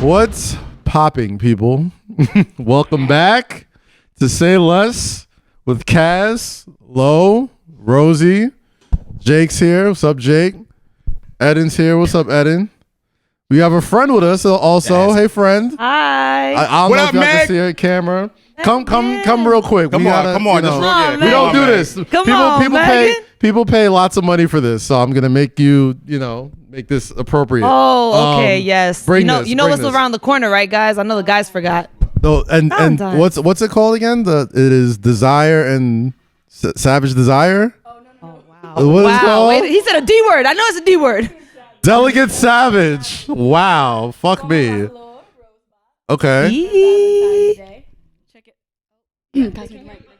What's popping, people? Welcome back to Say Less with Kaz, Low, Rosy. Jake's here. What's up, Jake? Eden's here. What's up, Eden? We have a friend with us also. Hey, friend. Hi. I don't know if y'all can see her camera. Come real quick. Come on. We don't do this. People pay lots of money for this, so I'm gonna make you, make this appropriate. Oh, okay, yes. You know what's this. around the corner, right, guys? I know the guys forgot. No, and what's it called again? It is Desire and Savage Desire. Oh wow. What is it called? Wait, he said a D word. I know it's a D word. Delicate Savage. Wow. Fuck me. Okay. Check it.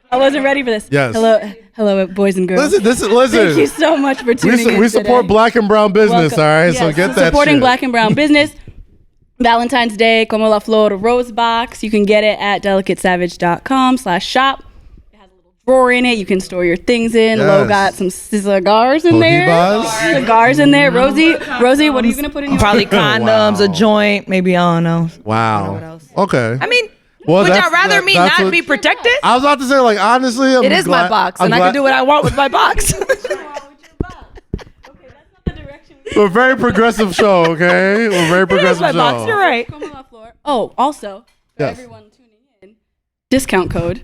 I wasn't ready for this. Yes. Hello, boys and girls. Listen. Thank you so much for tuning in. We support today. Black and brown business. Welcome. All right, yes, so get that. Supporting shit. Black and brown business. Valentine's Day, Como la Flor Rose Box. You can get it at delicatesavage.com/shop. It has a little drawer in it. You can store your things in. Yes. Lo got some cigars in there. Cigars in there. Rosie, what are you gonna put in your? Probably condoms, a joint, maybe, I don't know. Wow. What else? Okay. I mean, Well, would y'all rather me not be protected? I was about to say, like, honestly, It is my box, and I can do what I want with my box. We're a very progressive show, okay? We're a very progressive my show. box, you're right. Oh, also, for Yes. everyone tuning in, discount code.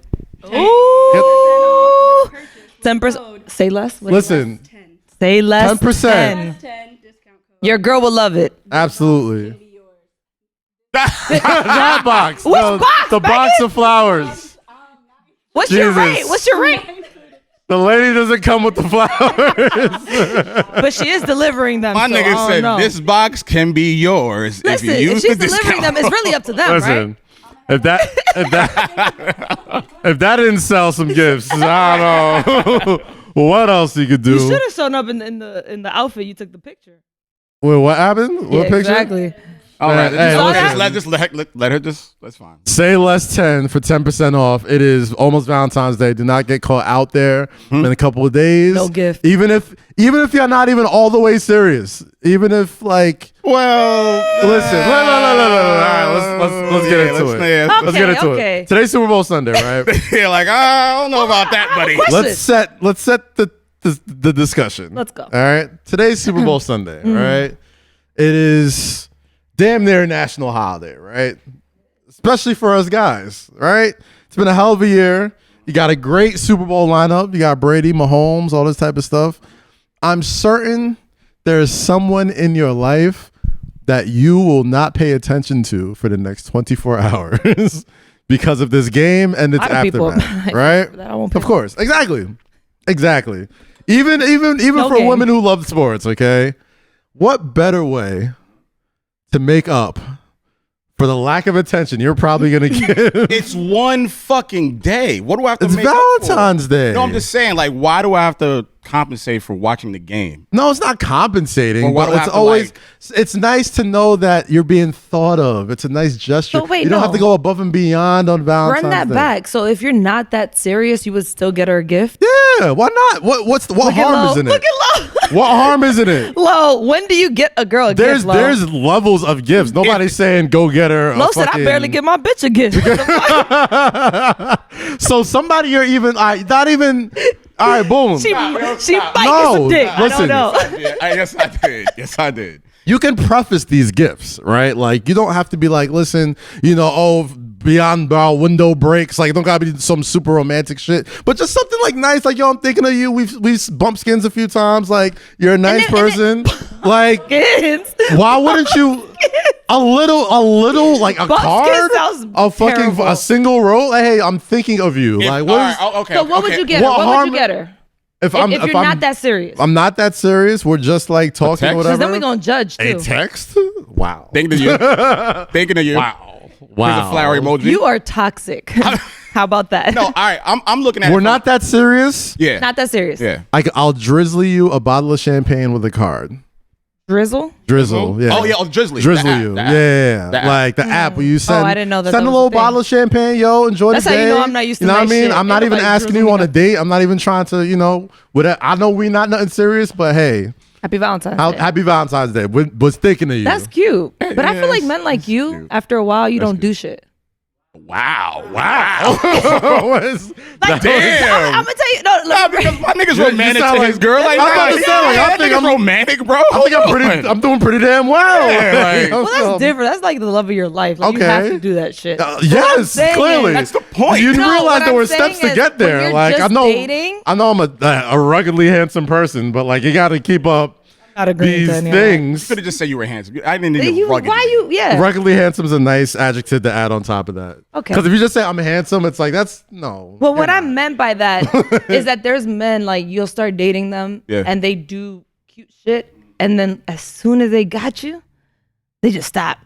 Ooh. 10%. Say less. Listen, Say less. 10%. 10 discount code. Your girl will love it. Absolutely. That box. Which box, The box Maggie? of flowers. What's your Jesus. rate? What's your rate? The lady doesn't come with the flowers. But she is delivering them. My so nigga I don't said know. this box can be yours Listen, if you use she's the delivering discount. them, it's really up to them, Listen, right? if that didn't sell some gifts, I don't know. What else you could do? You should have shown up in the outfit you took the picture. Wait, what happened? What picture? Exactly. All right, Hey, let her just. That's fine. Say less 10 for 10% off. It is almost Valentine's Day. Do not get caught out there in a couple of days. No gift. Even if you're not even all the way serious. Even if listen. All right, let's get into it. Let's get into it. Today's Super Bowl Sunday, right? Yeah, like I don't know about that, buddy. let's set the discussion. Let's go. All right. Today's Super Bowl Sunday, right? It is damn near a national holiday, right? Especially for us guys, right? It's been a hell of a year. You got a great Super Bowl lineup. You got Brady, Mahomes, all this type of stuff. I'm certain there is someone in your life that you will not pay attention to for the next 24 hours because of this game and its aftermath, right? Of course. Exactly. Even for women who love sports, okay? What better way to make up for the lack of attention you're probably going to give? It's one fucking day. What do I have to It's make Valentine's up for? Day. No, I'm just saying, like, why do I have to compensate for watching the game? No, it's not compensating, Well, why but do I it's have to, always it's nice to know that you're being thought of. It's a nice gesture. But wait, you don't have to go above and beyond on Valentine's Run that Day. back. So if you're not that serious, you would still get her a gift? Yeah, why not? What harm is in it? Look at Lo. What harm is in it? Lo, when do you get a girl a gift, Lo? There's levels of gifts. Nobody's saying go get her. Lo said, I barely give my bitch a gift. So somebody you're even not even. All right, boom. she might get No, some dick. listen. I don't know. Yes, I did. You can preface these gifts, right? Like, you don't have to be like, listen, beyond our window breaks. Like, it don't gotta be some super romantic shit, but just something like nice. Like, yo, I'm thinking of you. We've bumped skins a few times. Like, you're a nice person. Like, why wouldn't you? A little, like a Bump card, skin sounds a fucking terrible. a single roll. Like, hey, I'm thinking of you. Like, what is? Okay. So what would you get her? What would you get her? If If you're not that serious. I'm not that serious. We're just like talking, text? whatever. Because then we're going to judge, too. A text? Wow. Thinking of you. Wow. Here's a flower emoji. You are toxic. How about that? No, all right. I'm looking at. We're not that serious. Yeah. Not that serious. Yeah. I'll drizzle you a bottle of champagne with a card. Drizzle? Drizzle, yeah. Oh yeah, Drizzly. Drizzle The app, you, the app. yeah. The app. Like the app where you send. I didn't know that Send that a was little a thing. bottle of champagne, yo. Enjoy That's the how day. you know I'm not used to You know what I nice mean? shit. I'm not Ain't even nobody asking drizzling you on me a date. I'm not even trying to, I know we not nothing serious, but hey, Happy Valentine's Day. Happy Valentine's Day. Was thinking of you. That's cute. But I feel like men like that's you, cute. after a while, you don't do shit. Wow. Like, Damn. I'm gonna tell you. No, Nah, look, because my nigga's You romantic sound to like- his girl. Like, I'm about to say, like, I that think nigga's I'm- romantic, bro. I think I'm doing pretty damn well. Yeah, like- well, that's different. That's like the love of your life. Like, you have Okay. to do that shit. Yes, saying clearly. is- That's the point. You No, realize what there I'm were saying steps to is get when there. you're Like just dating- I know I'm a ruggedly handsome person, but like you got to keep up Not agreeing these to any of that. You things. could have just said you were handsome. I didn't even You, rugged. why you? Yeah. Ruggedly handsome is a nice adjective to add on top of that. Okay. Because if you just say I'm handsome, it's like that's no. Well, you're what I not. meant by that is that there's men like you'll start dating them Yeah. and they do cute shit, and then as soon as they got you, they just stop,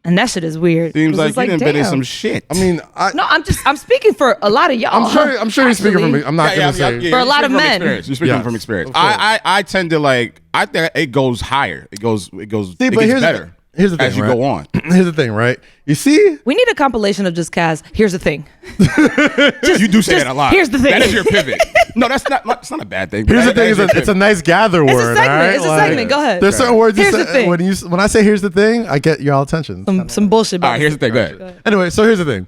and that shit is weird. Seems 'Cause like it's you done been in damn. some shit. I mean, No, I'm speaking for a lot of y'all. I'm sure you're speaking from me. Actually. I'm not gonna say. For a lot of men. You're speaking Yes, from experience. of course. I tend to like. I think it goes higher. It goes. See, It but gets better. Here's the thing, as you right? go on. Here's the thing, right? You see, We need a compilation of just Kaz. Here's the thing. You do say that a lot. here's the thing. That is your pivot. No, that's not. It's not a bad thing. here's the That thing. is your It's a pivot. nice gather It's a word. segment. all right? It's a Like, segment. Go ahead. There's certain words Here's you the say thing. when I say here's the thing, I get your all attention. Some bullshit. All right, here's the thing. Go ahead. Anyway, so here's the thing.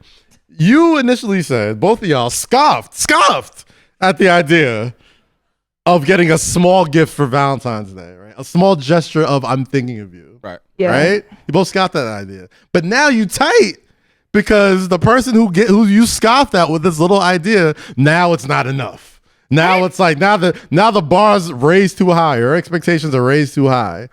You initially said, both of y'all scoffed at the idea of getting a small gift for Valentine's Day, right? A small gesture of I'm thinking of you. Right. Yeah. Right? You both scoffed at that idea. But now you tight because the person who you scoffed at with this little idea, now it's not enough. Now it's like now the bar's raised too high. Your expectations are raised too high.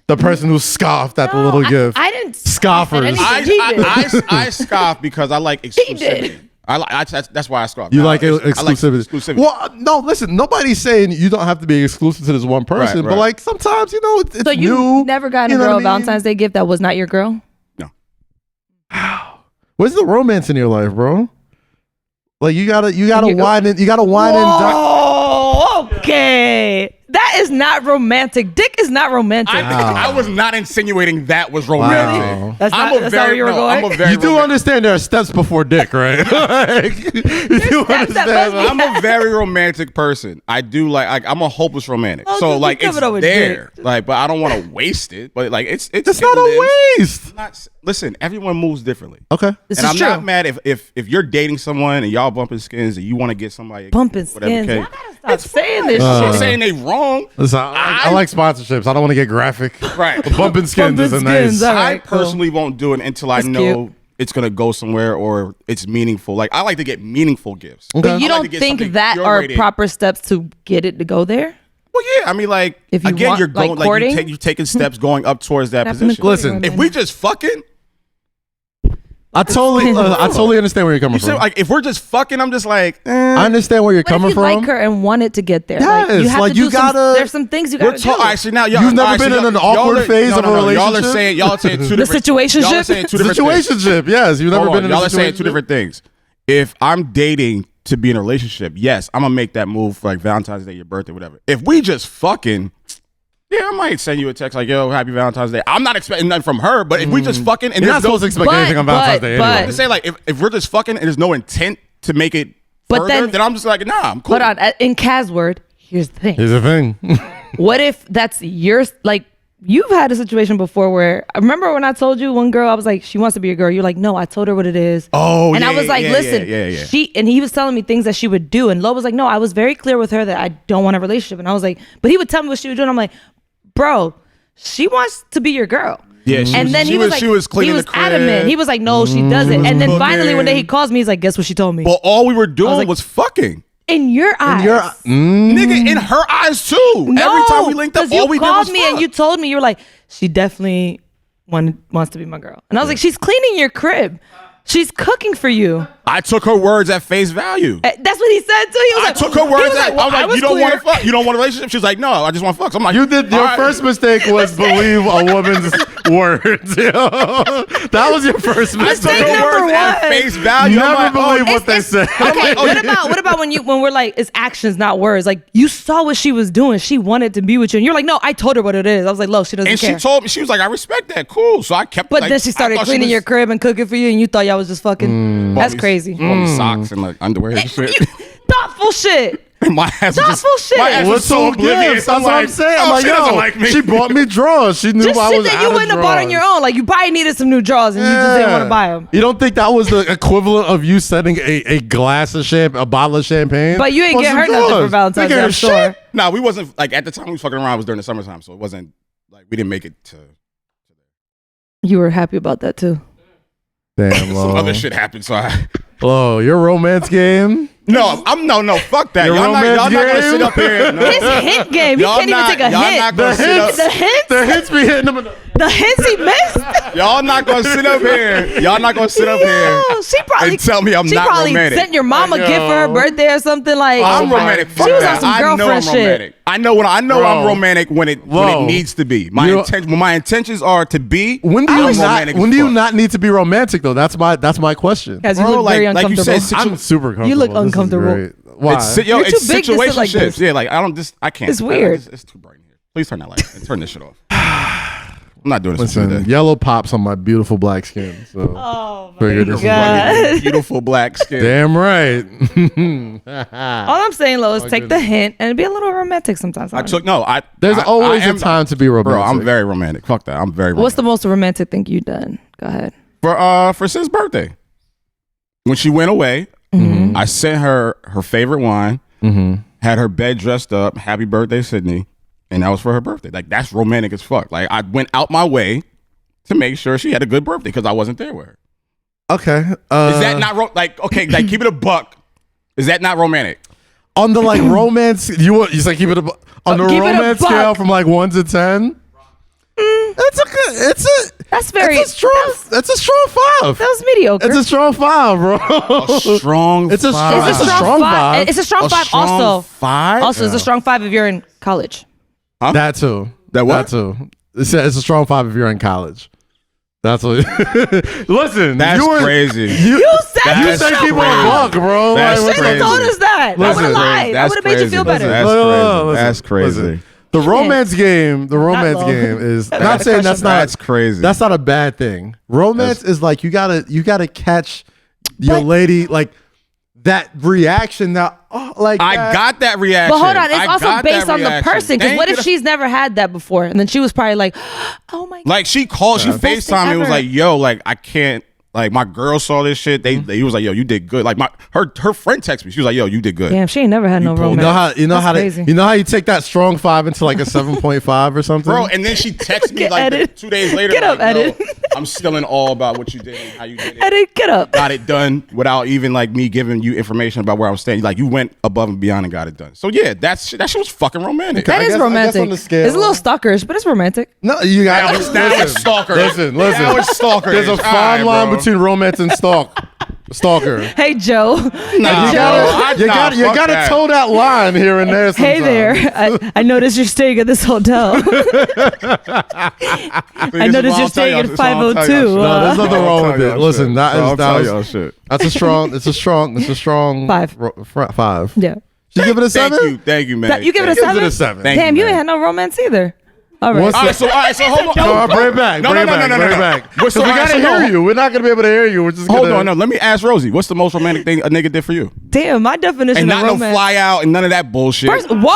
The person who scoffed at the little gift. I didn't. Scoffers. I did. I scoff because I like exclusivity. That's why I scoff. You No, like it's- I like exclusivity. exclusivity. Well, no, listen. Nobody's saying you don't have to be exclusive to this one person, Right, but right. like sometimes it's So you new. never got you a know girl what a I mean? Valentine's Day gift that was not your girl? No. Where's the romance in your life, bro? Like you gotta You- wine and Oh, okay. That is not romantic. Dick is not romantic. I was not insinuating that was romantic. Wow. That's not- that's not where you were going? I'm a very You do understand there are steps before dick, right? Like, you do steps that understand. must be- I'm a very romantic person. I do like I'm a hopeless romantic. Oh, So just like give it's it over there. dick. Like, but I don't want to waste it. But like it's It's not a waste. Listen, everyone moves differently. Okay. This And is I'm true. not mad if you're dating someone and y'all bumping skins and you want to get somebody Bumping whatever skins. cake. Y'all gotta stop saying this I'm shit. not saying they wrong. Listen, I like sponsorships. I don't want to get graphic. Right. But bumping skins is a Bumping nice. skins, all right. I personally won't do it until I That's know cute. it's gonna go somewhere or it's meaningful. Like I like to get meaningful gifts. Okay. But you I like to don't get think something that are curated. proper steps to get it to go there? Well, yeah. I mean, like If you again, want, you're going like, like courting? you're taking steps going up towards that Happened to position. courting Listen, women. If we just fucking, I totally understand where you're coming you said from. like if we're just fucking, I'm just like, I understand where you're What if coming you from. like her and want it to get there? Yes, you have like, to you do some- gotta- There's some things you we're gotta do. talking. Actually, now y'all, You've never all right, been so in an y'all awkward are- phase of a Y'all are relationship? saying two different. situationship? Y'all are saying two different things. Situationship, yes. You've never Hold been on, in y'all a are saying two situationship? different things. If I'm dating to be in a relationship, yes, I'm gonna make that move for like Valentine's Day, your birthday, whatever. If we just fucking, yeah, I might send you a text like, "Yo, happy Valentine's Day." I'm not expecting nothing from her, but if we just fucking and You're not there's no, supposed to expect anything on Valentine's Day but- anyway. to say like if we're just fucking and there's no intent to make it But further, then- then I'm just like, nah, I'm cool. Hold on. In Kaz's word, here's the thing. Here's the thing. What if that's your, like, you've had a situation before where, I remember when I told you one girl, I was like, she wants to be your girl. You're like, no, I told her what it is. Oh, and yeah, I was like, yeah, listen, yeah. and he was telling me things that she would do. And Lo was like, no, I was very clear with her that I don't want a relationship. And I was like, but he would tell me what she would do. And I'm like, bro, she wants to be your girl. Yeah, she And was- then she he was was- like, she was cleaning he was the crib. adamant. He was like, no, she doesn't. And then finally one day he calls me, he's like, guess what she told me? But all we were doing like- was fucking. In your eyes. Nigga, in her eyes too. No, Every time we linked up, 'cause you all we did called was me fuck. and you told me, you were like, she definitely wants to be my girl. And I was like, she's cleaning your crib. She's cooking for you. I took her words at face value. That's what he said too. He was I like, took her he words was at. well, I was like, you don't want to fuck. You don't want a relationship. She was like, no, I just want to fuck. So I'm like, You did your all right. first mistake was believe a woman's words. Yo. That was your first I took mistake. Mistake her number words at one. face value. Never I'm like, believe oh, what they said. Okay, what about when we're like, it's actions, not words. Like you saw what she was doing. She wanted to be with you. And you're like, no, I told her what it is. I was like, look, she doesn't and care. she told me, she was like, I respect that. Cool. So I kept. but like, then she started I thought cleaning was- your crib and cooking for you, and you thought y'all was just fucking. That's Bought me- crazy. bought me socks and like underwear and shit. Thoughtful shit. My ass Not was full shit. My ass was What's so so oblivious. gifts? That's what I'm saying. Oh, I'm like, she doesn't yo, like me. she bought me drawers. She knew Just I shit was that out you of wouldn't have bought on drawers. your own. Like you probably needed some new drawers and you just didn't want to buy them. You don't think that was the equivalent of you sending a glass of champagne, a bottle of champagne? But you ain't For get some her nothing for drawers? Valentine's They Day, get I'm her sure. shit? Nah, we wasn't like at the time we was fucking around. It was during the summertime, so it wasn't like we didn't make it to. You were happy about that too. Damn, Some Lo. other shit happened, so I. Lo, your romance game? No, no, fuck that. Your Y'all not romance gonna game? sit up here. No. His hint game. He Y'all can't even not- take a y'all hint. not gonna The sit up. hints? The hints? The hits be hitting them in the... The hints he missed? Y'all not gonna sit up here. Y'all not gonna sit up here Yo, she probably and tell me I'm she not probably romantic. sent your mom a gift for her Yo. birthday or something like. I'm romantic. Fuck She was that. on some I know I'm girlfriend shit. romantic. I know I'm Bro. romantic when it Whoa. needs to be. My You- when my intentions are to be. When do I'm you not? romantic When as do you fuck. not need to be romantic though? That's my question. Because you Bro, look very like you uncomfortable. said, I'm super comfortable. You look This is uncomfortable. great. Why? It's, You're too it's big to sit like situationships. this. Yeah, like I can't. It's weird. It's too bright in here. Please turn that light. Turn this shit off. I'm not doing this with you Listen, today. yellow pops on my beautiful black skin. So Oh figured my this was god! Beautiful black skin. damn right. All I'm saying, Lo, is take the hint and be a little romantic sometimes. There's always am- a time to be romantic. Bro, I'm very romantic. Fuck that. I'm very romantic. What's the most romantic thing you've done? Go ahead. For Sid's birthday? When she went away, I sent her favorite wine, had her bed dressed up, happy birthday, Sydney, and that was for her birthday. Like, that's romantic as fuck. Like, I went out my way to make sure she had a good birthday because I wasn't there with her. Okay. Is that not okay? Like, keep it a buck. Is that not romantic? on the like romance? You say keep it on the Keep it a romance buck. scale from like 1 to 10. That's very. It's a strong 5. That was mediocre. It's a strong 5, bro. Strong. It's a five. it's a strong 5. It's a strong A 5 strong also. 5. Also, it's a strong 5 if you're in college. That too. That what? That too. It's a strong 5 if you're in college. That's what. Listen, That's you were, crazy. You said You you say should keep it a buck, bro. That's You Like, should crazy. have told us that. I Listen, would have lied. I that's would have made you feel crazy. better. That's Listen, crazy. That's crazy. listen. The romance game. The romance low. game is I not got a saying crush that's on not. That's crazy. That's not a bad thing. Romance is like you gotta catch your lady like that reaction that like I that. got that reaction. But hold on, it's I also got based that on the reaction. person. Because Thank what you if to- she's never had that before, and then she was probably like, "Oh my god!" Like she called, she Best thing FaceTimed me. It was ever. like, yo, like I can't. Like my girl saw this shit. He was like, yo, you did good. Like her friend texted me. She was like, yo, you did good. Damn, she ain't never had no pulled- romance. You know how That's crazy. you know how you take that strong 5 into like a 7.5 or something, Bro, and then she texted me Get like Edit. 2 days later. Get up, like, yo, Edit. I'm still in awe about what you did and how you did it. Edit, get up. Got it done without even like me giving you information about where I was staying. Like you went above and beyond and got it done. So yeah, that shit was fucking romantic. That I is guess romantic. on the scale- It's a little stalkerish, but it's romantic. No, you got Now it's stalker. Listen. Now it's stalker. There's a All fine right, line bro. between romance and stalker. Hey Joe. Nah, You bro. gotta Fuck that. toe that line here and there. Hey sometimes. there. I noticed you're staying at this hotel. I noticed you're staying at 502. No, there's nothing wrong with it. Listen, that was shit. that's a strong. It's a strong 5. 5. Yeah. You give it a 7. Thank you, man. You give it a Gives 7? it a 7. Thank Damn, you man. ain't had no romance either. All right. What's All right, so hold on. No, bring it back. No, bring no, it no, back, no, no, bring it no. back. What's the- Because we gotta so hear no. you. We're not gonna be able to hear you. We're just Hold gonna, on, no. Let me ask Rosy. What's the most romantic thing a nigga did for you? Damn, my definition And of not no romance. fly out and none of that bullshit. First, Some whoa!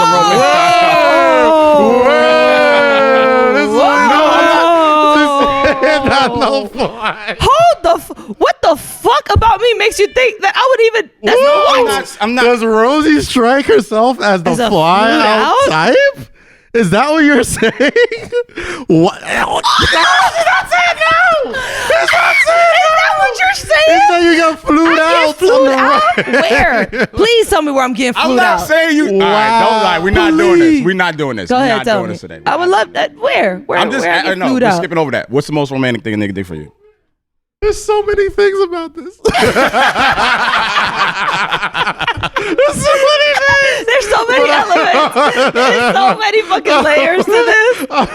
No fly. Hold the what the fuck about me makes you think that I would even? That's no. I'm not. Does Rosie strike herself as the As a fly flew out out? type? Is that what you're saying? What? No, she's not saying no. She's not saying Is that what you're saying? It's that you got flued out. Get flued on the out? Where? Please tell me where I'm getting I'm flued not out. saying you. Wow, All right, don't lie. We're not doing please. this. We're not doing this. Go We're ahead, not tell doing me. this today. I would love that. Where? I'm just. Where I get No, flued we're out? skipping over that. What's the most romantic thing a nigga did for you? There's so many things about this. There's so many things. There's so many elements. There's so many fucking layers to this. Oh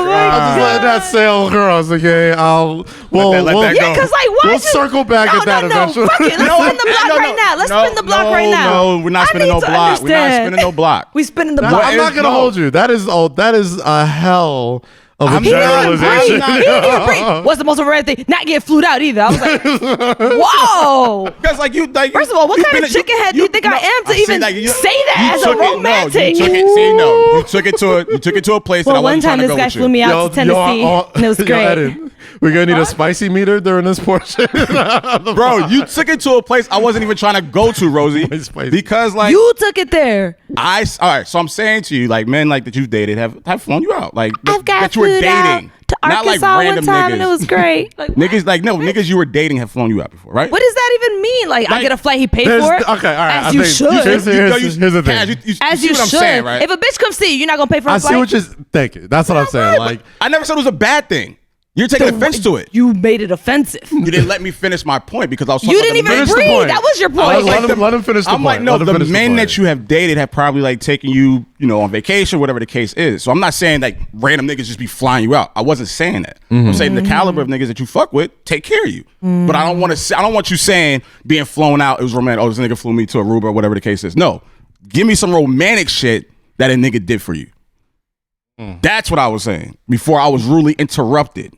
my I'm just letting that sail across, okay? let that Yeah, because like, why? We'll is it- circle back no, at that no, eventually. Fuck it. Let's spin the block right now. Let's spin the block right now. No, we're not I spinning need no to block. We're not understand. spinning no block. We spinning the No, block. I'm not gonna hold you. That is a hell of a I'm generalization. not- He didn't even breathe. What's the most romantic thing? Not getting flued out either. I was like, whoa. Because like you, like First of all, what kind of chickenhead do you think I am to even say that as a romantic? You took it to a place that I Well, one wasn't trying time to this go guy with flew you. me out to Tennessee, and it was great. Eddie, we're gonna need a spicy meter during this portion. Bro, you took it to a place I wasn't even trying to go to, Rosie. Spicy. Because like You took it there. all right, so I'm saying to you, like men like that you've dated have flown you out, like I've got that you were flued out dating, to not like Arkansas random one time, niggas. and it was great. Like, Niggas like no niggas you were dating have flown you out before, right? what does that even mean? Like, I get a flight, he paid There's- for it? okay, all right, I As you think- should. here's the thing. Kaz, you As see you what I'm should. saying, right? If a bitch comes see you, you're not going to pay for a I flight? see what you're. Thank you. That's what I'm saying. Like, I never said it was a bad thing. You're taking offense to it. You made it offensive. You didn't let me finish my point because I was talking You about didn't the even men. Finish the breathe. point. That was your I was point. like, let him finish the I'm point. like, no, Let him the finish the men point. that you have dated have probably like taken you, on vacation, whatever the case is. So I'm not saying like random niggas just be flying you out. I wasn't saying that. I'm saying the caliber of niggas that you fuck with take care of you. But I don't want you saying being flown out, it was romantic. Oh, this nigga flew me to Aruba or whatever the case is. No, give me some romantic shit that a nigga did for you. That's what I was saying before I was rudely interrupted.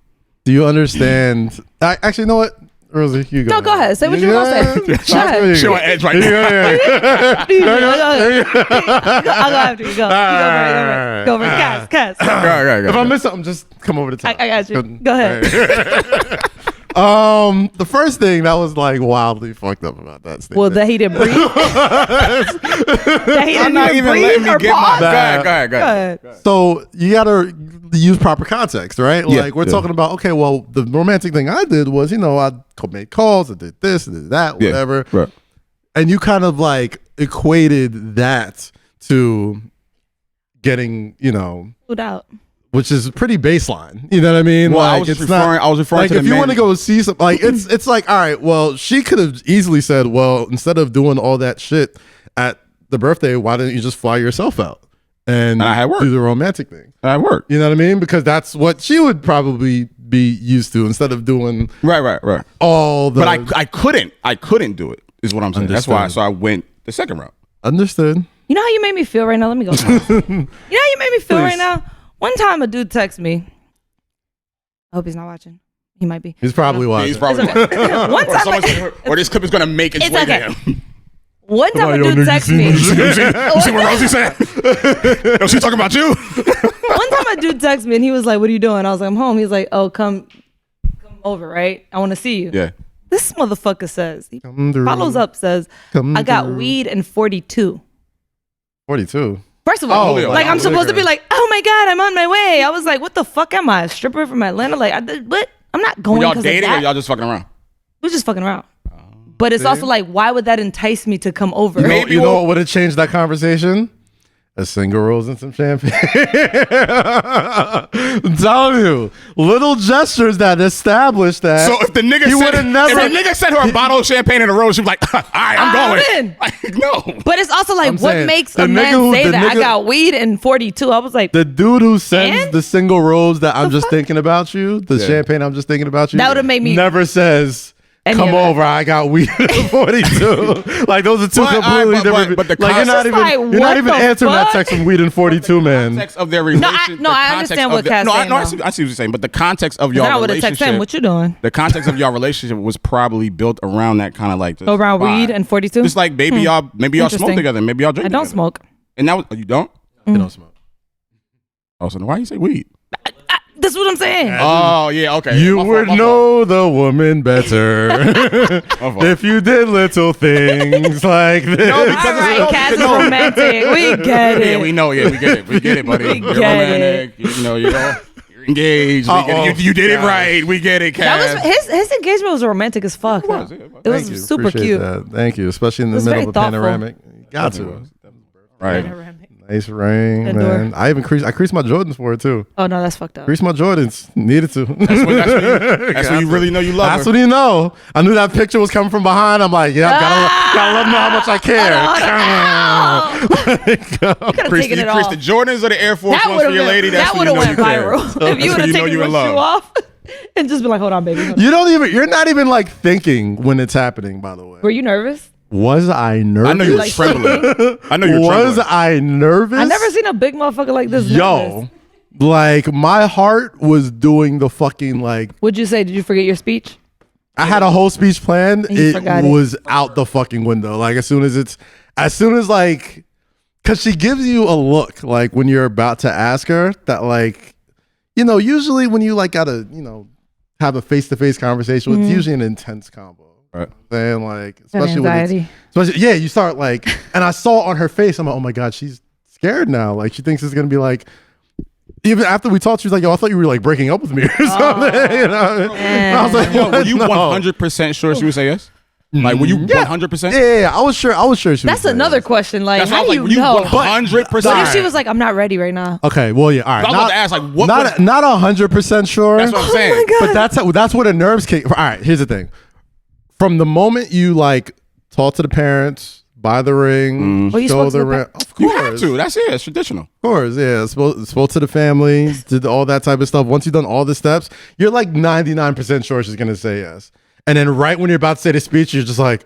Do you understand? Actually, you know what, Rosie, you go. No, go ahead. Say what you want to say. Go ahead. Show my edge right now. I'll go after you. Go. Go over it. Cass. If I miss something, just come over the top. I got you. Go ahead. The first thing that was like wildly fucked up about that statement. Well, that he didn't breathe. That he I'm didn't not even letting me or get my. pause. Go ahead. Go ahead. So you gotta use proper context, right? Yeah, Like we're yeah. talking about, okay, well, the romantic thing I did was, I made calls, I did this, I did that, whatever. Right. And you kind of like equated that to getting, Flued out. which is pretty baseline. You know what I mean? Well, like I was referring like to if the you men- want to go see some, like it's like, all right, well, she could have easily said, well, instead of doing all that shit at the birthday, why didn't you just fly yourself out and I had work. do the romantic thing? That worked. You know what I mean? Because that's what she would probably be used to instead of doing Right. all the. But I couldn't do it. Is what I'm saying. That's why. So I went the second route. Understood. You know how you made me feel right now? Let me go. You know how you made me feel Please. right now? One time a dude texted me. I hope he's not watching. He might be. He's probably watching. He's probably One time, or this clip is gonna make its It's way okay. to him. one time a dude texted me. You see what Rosie said? Yo, she talking about you? One time a dude texted me and he was like, "What are you doing?" I was like, "I'm home." He's like, "Oh, come over, right? I want to see you." Yeah. This motherfucker says, he Come through. follows up, says, Come "I got through. weed and 42." 42. First of all, Oh, like I'm yeah. supposed to be like, "Oh my god, I'm on my way." I was like, "What the fuck am I? A stripper from Atlanta?" Like, what? I'm not going Were y'all because of dating or that. y'all just fucking around? We're just fucking around. But it's also like, why would that entice me to come over? Maybe You know we'll- what would have changed that conversation? A single rose and some champagne. I'm telling you, little gestures that establish that. So if the nigga he said, would have never. if the nigga sent her a bottle of champagne in a row, she was like, "All right, I'm I'm going." in. Like, no. But it's also like, I'm what saying, makes the a man nigga who- say the that? I nigga- got weed and 42. I was like, The dude who sends And? the single rose that I'm just thinking about you, the champagne I'm just thinking about you, That would've made me- never says, Any come of that. over, I got weed at 42. Like those are two But, completely but different. the like you're not context- even, Like, you're what not even the answering that fuck? text from weed and 42, man. Context of their relationship. no, I understand what Cass saying, I though. see what you're saying, but the context of then your I would have relationship. texted him, "What you doing?" The context of your relationship was probably built around that kind of like just Around vibe. weed and 42. Just like maybe y'all smoke Interesting. together, maybe y'all drink. I don't together. smoke. And that was you don't. You don't smoke. Oh, so why you say weed? That's what I'm saying. Oh yeah, okay. You My fault, would my fault. know the woman better My fault. if you did little things like this. No, All because right, Cass is romantic. We get it. Yeah, we know. Yeah, we get it, buddy. You're get romantic. You're engaged. We get it. You did it right. We get it, That Cass. was his engagement was romantic as fuck. It was, was, it was. it Thank you. was super Appreciate cute. that. Thank you, especially in the was middle very of a thoughtful. panoramic. You got to. Right. Nice ring, Good man. door. I creased my Jordans for it too. Oh no, that's fucked up. Creased my Jordans. Needed to. That's when you really know you love That's her. when you know. I knew that picture was coming from behind. I'm like, yeah, gotta let them know how much I care. You could have taken it You creased off. the Jordans or the Air Force That Ones would for your lady. That's that when would you have know went you care. viral. If That's you would when have know taken you your in shoe love. off and just been like, "Hold on, baby." Hold on. You don't even. You're not even like thinking when it's happening. By the way, Were you nervous? was I nervous? I know you were Like trembling. I know you were Was trembling. I nervous? I never seen a big motherfucker like this. Yo, nervous. Like my heart was doing the fucking like. What'd you say? Did you forget your speech? I had a whole speech planned. You It forgot it. was out the fucking window. Like as soon as like, cause she gives you a look like when you're about to ask her that like, you know, usually when you like gotta, you know, have a face-to-face conversation, it's usually an intense combo. Right. Saying like, That especially when anxiety. yeah, you start like, and I saw on her face, I'm like, oh my God, she's scared now. Like she thinks it's gonna be like, even after we talked, she was like, yo, I thought you were like breaking up with me or something. You know? And I was like, Yo, were you no. 100% sure she would say yes? Like, were you 100%? Yeah, I was sure she was. That's another question. Like, That's how what I do was you like, were know? you 100%? What if she was like, I'm not ready right now? Okay, well, yeah, all right. I was about to ask, like, what was- not 100% sure. That's what I'm saying. Oh my God. But that's where the nerves kick. All right, here's the thing. From the moment you like talk to the parents, buy the ring, Oh, you show spoke to the the ring. pa- Of You course, have to. That's it. It's traditional. Of course, yeah. Spoke to the family, did all that type of stuff. Once you've done all the steps, you're like 99% sure she's gonna say yes. And then right when you're about to say the speech, you're just like,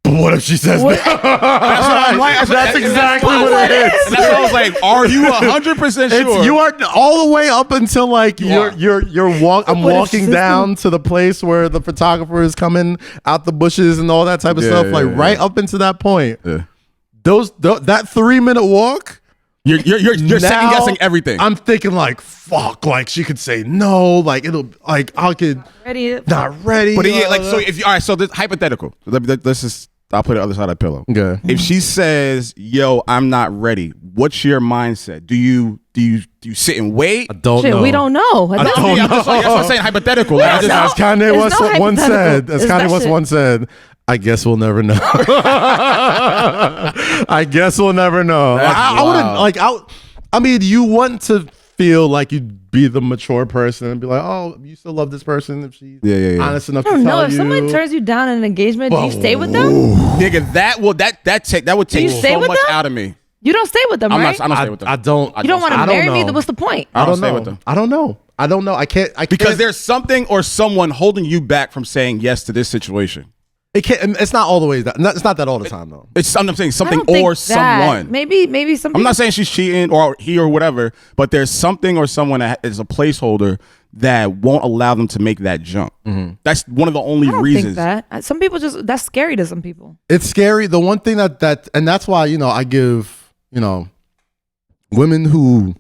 but what if she says no? That's what I'm like. That's exactly what it is. And that's what I was like, are you 100% sure? You are all the way up until like I'm What if walking she's down to the place where the photographer is coming out the bushes and all that type of Yeah, stuff. yeah, Like yeah. right up into that point. Yeah. That 3-minute walk. You're now second guessing everything. I'm thinking like fuck, like she could say no, like it'll like I could Ready? not ready. But yeah, like so. If you, all right, so this hypothetical. Let's just. I'll put it on the other side of the pillow. Okay. If she says, "Yo, I'm not ready," what's your mindset? Do you sit and wait? I don't Shit, know. we don't know. I don't Yeah, I'm just like, that's what I'm saying. Hypothetical. Like, I just, As Kanye There's once no once said, hypothetical. I guess we'll never know. I guess we'll never know. That's I wouldn't wild. like. I mean, you want to feel like you'd be the mature person and be like, oh, you still love this person if she's Yeah. honest enough I to don't tell know. If you. someone turns you down in an engagement, do you stay with them? nigga, that would take you stay so with much them? out of me. You don't stay with them, I'm right? not stay with them. I don't. You don't want to marry me? Then what's the point? I don't don't stay know. with them. I don't know. I can't. Because there's something or someone holding you back from saying yes to this situation. It can't. It's not all the way that. It's not that all the time though. It's something I'm saying I something don't think or that. someone. Maybe some. I'm people- not saying she's cheating or he or whatever, but there's something or someone that is a placeholder that won't allow them to make that jump. That's one of the only I don't reasons. think that. Some people just that's scary to some people. It's scary. The one thing that and that's why I give women who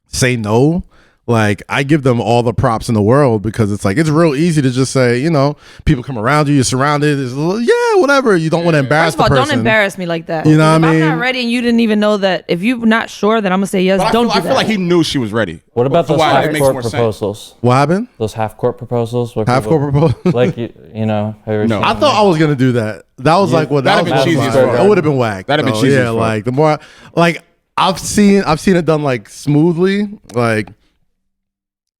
say no, like I give them all the props in the world because it's like it's real easy to just say people come around you, you're surrounded, it's whatever. You don't want to embarrass First of all, the person. don't embarrass me like that. You know what I If mean? I'm not ready and you didn't even know that. If you're not sure, then I'm gonna say yes. But Don't I do feel that. like he knew she was ready. What about those Why? It half makes court more sense. proposals? What happened? Those half court proposals? Where Half people- court proposal. Like, you know. have you ever No. seen I them? thought I was gonna do that. That was like what That'd that have was. been cheesy as That fuck. would have been whack. That'd have been though. cheesy Yeah, as fuck. like the more like I've seen it done like smoothly. Like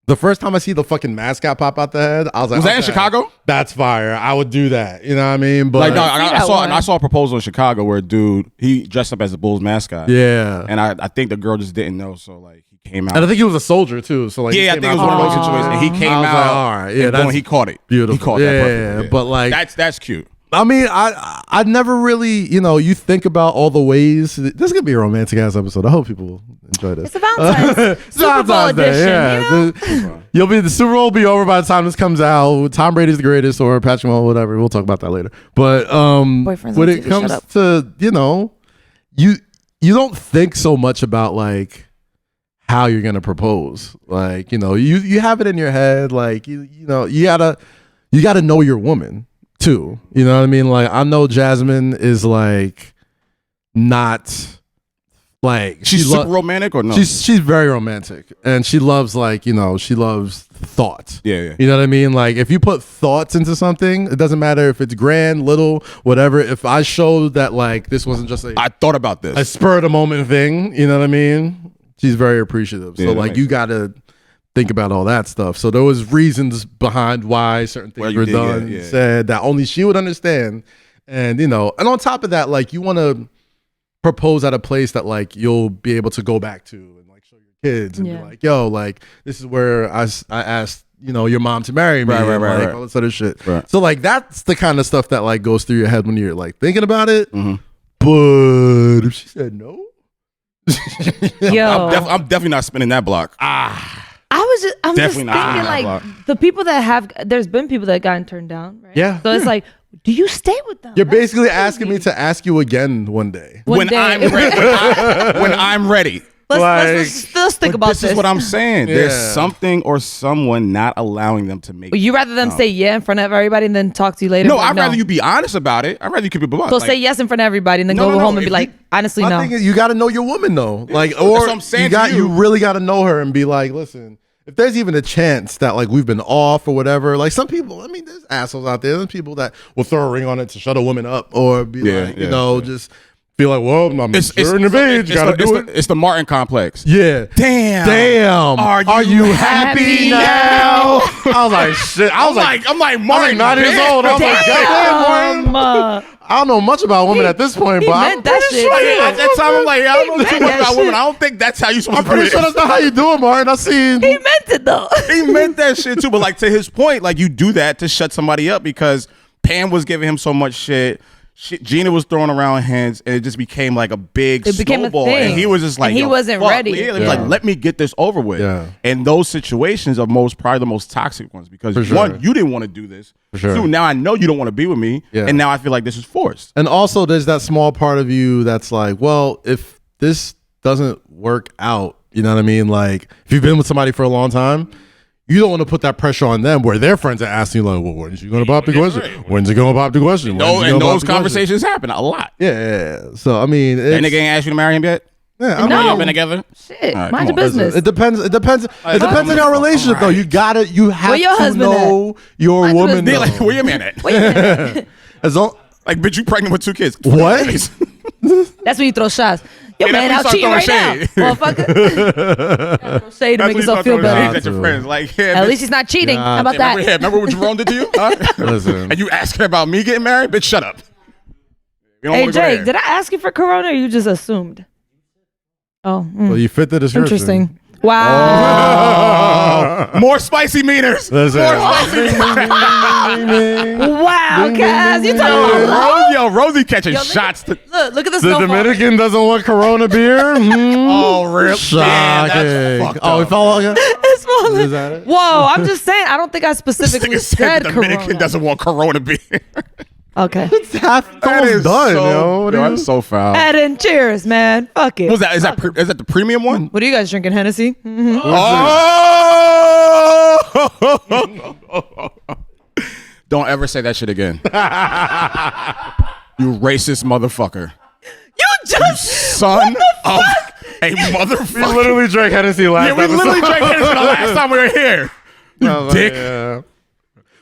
the first time I see the fucking mascot pop out the head, I was like, Was that in okay, Chicago? That's fire. I would do that. You know what I mean? But Like, no, see I that saw one. I saw a proposal in Chicago where a dude, he dressed up as the Bulls mascot. yeah. And I think the girl just didn't know, so like he came out. And I think he was a soldier too. So like, he yeah, I came think it was out one of those for- situations. And he came I was out. like, all right, yeah, and that's boom, he caught it. beautiful. He caught yeah, that yeah, perfectly. yeah. But like, that's cute. I mean, I never really, you think about all the ways. This is gonna be a romantic ass episode. I hope people enjoy this. It's a Valentine's Super Bowl Valentine's Day, edition. yeah. You'll be the Super Bowl will be over by the time this comes out. Tom Brady's the greatest, or Patrick Mahomes, whatever. We'll talk about that later. But Boyfriends when on it TV, comes shut up. to you don't think so much about like how you're gonna propose. Like you have it in your head. Like you gotta know your woman too. You know what I mean? Like I know Jasmine is like not like She's super romantic or no? She's very romantic and she loves like she loves thought. Yeah. You know what I mean? Like if you put thoughts into something, it doesn't matter if it's grand, little, whatever. If I showed that like this wasn't just I thought about this. a spur of the moment thing, you know what I mean? She's very appreciative. Yeah, So that like makes you gotta think about all that stuff. So there was reasons behind why certain Well, things you were did, done, yeah. said that only she would understand. And and on top of that, like you wanna propose at a place that like you'll be able to go back to and like show your kids and Yeah. be like, yo, like this is where I asked your mom to marry me, Right, and, like, right. all this other shit. Right. So like that's the kind of stuff that like goes through your head when you're like thinking about it. Mhm. But if she said no, Yo, I'm definitely not spinning that block. I'm just Definitely not thinking on that like block. the people that have. There's been people that gotten turned down, right? Yeah. So it's like, do you stay with them? You're That's basically crazy. asking me to ask you again one day. One When day. I'm ready. When I'm ready. Let's think about This is what I'm saying. There's Yeah. something or someone not allowing them to make. Would you rather them say yeah in front of everybody and then talk to you later? No, Like, I'd rather you be honest about it. I'd rather you keep it blunt. So Like, say yes in front of everybody and then No, go no, no. home and be If like, you- honestly, My no. thing is, you got to know your woman though. Like, That's or what I'm saying you to you. really got to know her and be like, listen, if there's even a chance that like we've been off or whatever, like some people, I mean, there's assholes out there. There's people that will throw a ring on it to shut a woman up or be like, you know, just feel like, well, I'm during the age, you got to do it. It's the Martin complex. Yeah. Damn. Are you happy now? I was like, shit. I'm like I'm Martin. like 9 years old. I was like, goddamn, Martin. I don't know much about women at this point, he but meant that shit. Like, at that time, I'm like, I don't know too much that about women. shit. I don't think that's how you supposed I'm to do pretty it. sure that's not how you do it, Martin. I seen. He meant it though. He meant that shit too. But like to his point, like you do that to shut somebody up because Pam was giving him so much shit. Gina was throwing around hands, and it just became like a big It became a snowball. thing. And he was just like, And he yo, wasn't fuck. ready. Yeah, he was like, let me get this over with. Yeah. And those situations are probably the most toxic ones because For sure. one, you didn't want to do this. sure. Two, now I know you don't want to be with me, Yeah. and now I feel like this is forced. And also, there's that small part of you that's like, well, if this doesn't work out, you know what I mean? Like, if you've been with somebody for a long time, you don't want to put that pressure on them where their friends are asking you, like, well, when's you going to pop the question? When's it going to pop the question? No, When's it and gonna pop those the question? conversations happen a lot. Yeah. So, I mean, That it's, nigga ain't asked you to marry him yet? yeah, I No. mean, Y'all been together? Shit, All right, mind come your on. business. it depends on your relationship, though. You have Where your to husband know your Mind your woman, They though. like, where your man at? Wait a minute. As long, Like, bitch, you pregnant with 2 kids. What? That's when you throw shots. Yo, Yeah, man, that's out when you cheating start right now, throwing motherfucker. Throw shade to That's make when you yourself start feel throwing shade better. at your friends. Like, yeah, At bitch, least he's not cheating. Yeah. How about remember, that? yeah, remember what Jerome did to you? Huh? Listen. And you asking about me getting married? Bitch, shut up. You don't Hey, wanna go Jake, there. did I ask you for Corona or you just assumed? Oh, well, you fit the description. interesting. Wow. More spicy meters. Listen. More spicy Wow, Kaz. You talking about Yo, Rosy catching Yo, look- shots. Look at the The snowfall. Dominican doesn't want Corona beer? Oh, really? Damn, Shocking. that's fucked Oh, we up. follow again? It's falling. Is that it? Whoa, I'm just saying. I don't think I This specifically nigga said said the Dominican Corona. doesn't want Corona beer. Okay. It's half almost done, yo. What are you- that's so foul. And then cheers, man. Fuck it. What was that? Is that the premium one? What are you guys drinking? Hennessy? Mhm. Oh! Don't ever say that shit again. You racist motherfucker. You just Son of a We motherfucker. literally drank Hennessy last Yeah, we episode. literally drank Hennessy the last time we were here. I You was like, dick. yeah.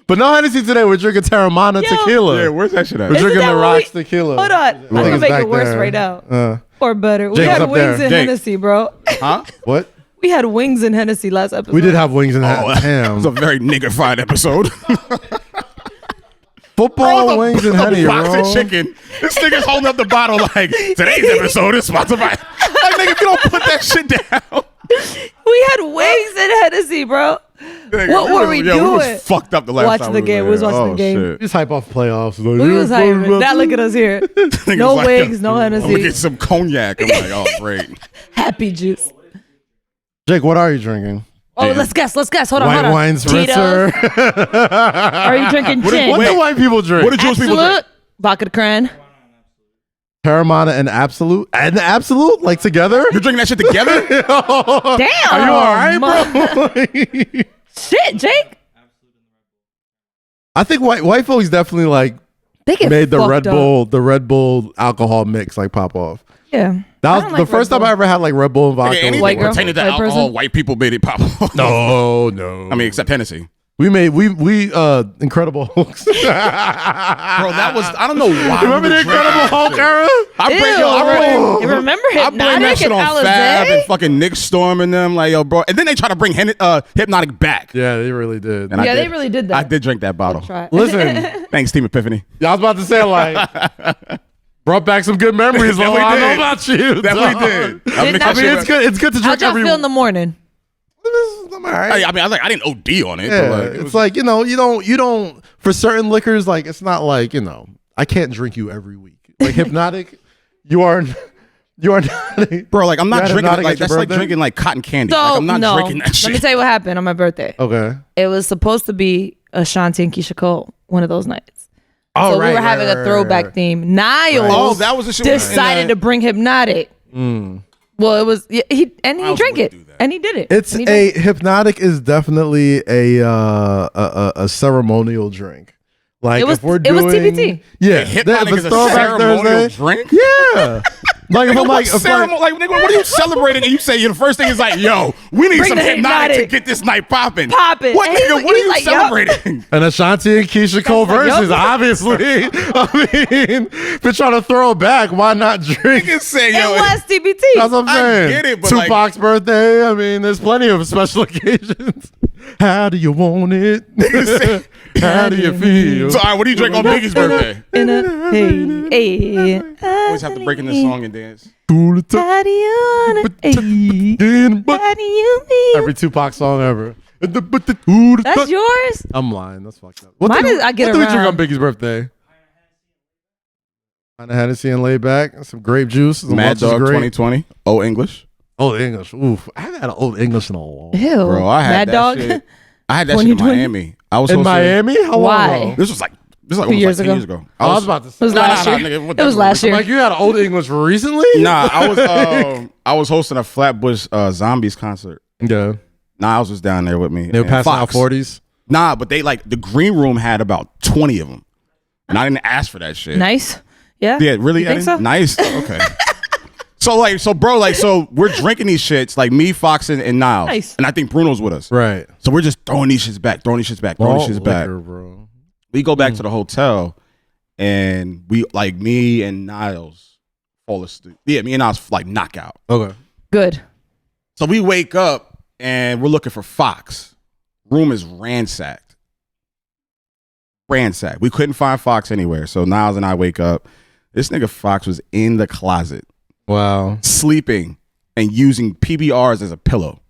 But no Hennessy today. We're drinking Terramana Yo. tequila. Yeah, where's that shit at? We're Isn't drinking that the what rocks we- tequila. Hold on. I'm think gonna it's make back it worse there. right now. Or better. We Jake's had up wings there. and Jake. Hennessy, bro. Huh? What? We had wings and Hennessy last episode. We did have wings in that. Oh, that was a Damn. very niggified episode. Football, wings, and Henny, box bro. of chicken. This nigga's holding up the bottle like, today's episode is sponsored by. Like, nigga, if you don't put that shit down. We had wings and Hennessy, bro. Nigga, What were we We doing? was fucked up the last Watching time the we game. were We was there. watching the game. Shit. Just hype off playoffs. Like, We was like, now look at us here. Niggas No like, wings, no I'm gonna Hennessy. get some cognac. I'm like, oh, great. Happy juice. Jake, what are you drinking? Oh, Yeah. let's guess. Hold on, White hold on. wine Tito's. spritzer. Are you drinking gin? What do white people drink? What did Jewish people drink? Absolute. Vodka de Cran. Terramana and Absolute? And Absolute? Like together? You're drinking that shit together? Damn. Are you all right, bro? Shit, Jake. I think white folks definitely like They get made the fucked up. Red Bull alcohol mix like pop off. Yeah. That I was don't the like first Red time I Bull. ever had like Red Bull and vodka. Okay, anything White girl? pertaining to White alcohol, person? white people made it pop. No. I mean, except Hennessy. we Incredible Hulks. Bro, that was, I don't know why. Remember the Incredible Hulk era? I Ew, remember blame that Hypnotic shit and on Fab and Alizé? fucking Nick Storm and them. Like, yo, bro. And then they try to bring Hypnotic back. Yeah, they really did. And I Yeah, they did. really did that. I did drink that bottle. Try it. Listen, Thanks, Team Epiphany. I was about to say like brought back some good memories. That Lil. we I know did. about you. That dog. we did. Didn't mix I I that mean, shit it's good. It's good to How'd drink y'all every. feel in the morning? I'm all right. I mean, I didn't OD on it. Yeah, but like, it's like, you don't for certain liquors, like it's not like, I can't drink you every week. Like Hypnotic, you're You are not. Bro, like I'm not You had drinking hypnotic like at your that's like birthday? drinking like cotton candy. So Like I'm not no, drinking that shit. let me tell you what happened on my birthday. Okay. It was supposed to be Ashanti and Keisha Cole one of those nights. Oh, So right, we were right, having right, a throwback right. theme. Niles Oh, that was the shit. decided to bring Hypnotic. Well, it was he Miles drank wouldn't it do that. and he did it. It's And he drank it. Hypnotic is definitely a ceremonial drink. Like It was- if we're it doing, was TBT. Yeah, Hypnotic if it's is a Throwback ceremonial Thursday, drink? Yeah. Like if I'm like, if like, nigga, what are you celebrating? And you say the first thing is like, yo, we need Bring some the hypnotic to Hypnotic. get this night popping. Poppin'. What And nigga? he What are was you like, yup. celebrating? and Ashanti and Keisha Cole like, verses, yup. obviously. I mean, if you're trying to throw it back, why not drink? Niggas say, It yo, was TBT. That's what I'm I saying. get it, but Tupac's birthday. I mean, there's plenty of special occasions. How do you want it? How do you feel? so, all right, what do you drink on Biggie's birthday? Hey, Always have to break in this song and dance. How do you wanna? Hey, how do you feel? Every Tupac song ever. That's yours. I'm lying. That's fucked up. What Mine did is- I get what did we drink around. on Biggie's birthday? Kinda Hennessy and laid back. Some grape juice. Some Mad Welch's Dog grape. 2020. Old English. Old English. Oof. I haven't had an Old English in a long. Ew, Bro, I had Mad that Dog. shit. I had that shit in 2020? Miami. I was In hosting- Miami? How long Why? ago? This was like 2 years like 10 ago. years ago. I was about to It say. was last year. Nigga, It was last year. Like you had Old English recently? Nah, I was hosting a Flatbush Zombies concert. Yeah. Niles was down there with me. They were and passing out Fox. 40s. Nah, but they like the green room had about 20 of them, and I didn't ask for that shit. Nice. Yeah. Yeah, really? You think so? Nice. Okay. So we're drinking these shits like me, Fox, and Niles, Nice. and I think Bruno's with us. Right. So we're just throwing these shits back, throwing these shits back. Bro. We go back to the hotel, and we like me and Niles fall asleep. Yeah, me and Niles like knock out. Okay. Good. So we wake up and we're looking for Fox. Room is ransacked. We couldn't find Fox anywhere. So Niles and I wake up. This nigga Fox was in the closet, Wow. sleeping and using PBRs as a pillow.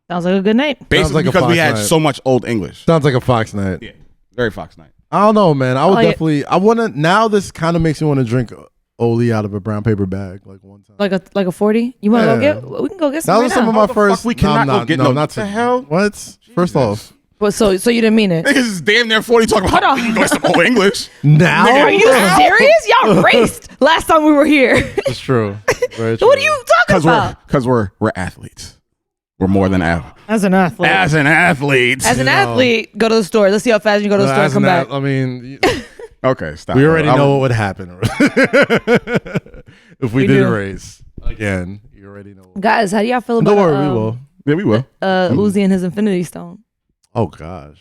Sounds like a good night. Basically like a because we Fox had night. so much old English. Sounds like a Fox night. Yeah, very Fox night. I don't know, man. I would Oh, yeah. definitely. I want to. Now this kind of makes me want to drink Oli out of a brown paper bag, like one time. Like a 40. You want to Yeah. go get? We can go get That some was right some now. of my How the first. fuck we cannot no, go I'm get not, no- no, not what the to, hell? What? First off, But so you didn't mean it. Niggas is damn near 40 talking about Hold on. you got some old English. now Nigga, Are you serious? Y'all raced last time we were here. It's true. Very true. What are you talking about? Because we're athletes. We're more than athletes. As an athlete. As an athlete. As an athlete, go to the store. Let's see how fast you go to the store and As come an back. I mean, Okay, stop. we already know what would happen if we We did do. race again. You already know. Guys, how do y'all feel about Don't worry, we will. Yeah, we will. Uzi and his Infinity Stone? Oh gosh.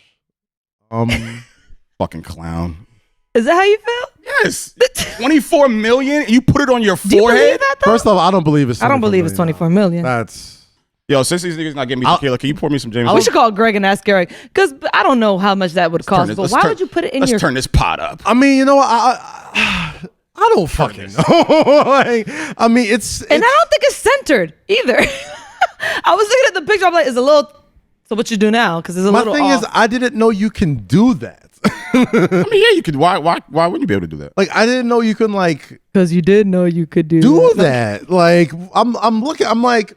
Fucking clown. Is that how you feel? Yes. 24 million? You put it on your Do you believe forehead? that though? First off, I don't believe it's. I don't believe it's 24 million. That's. Yo, since these niggas not getting me tequila, can you pour me some James? We should call Greg and ask Greg because I don't know how much that would cost. But why would you put it in let's your? turn this pot up. I mean, you know what? I don't fucking know. Like, I mean, it's. And I don't think it's centered either. I was looking at the picture. I'm like, it's a little. So what you do now? Because it's a My little. thing off. is, I didn't know you can do that. I mean, yeah, you could. Why wouldn't you be able to do that? Like, I didn't know you can like because you did know you could do that. Like, I'm looking. I'm like,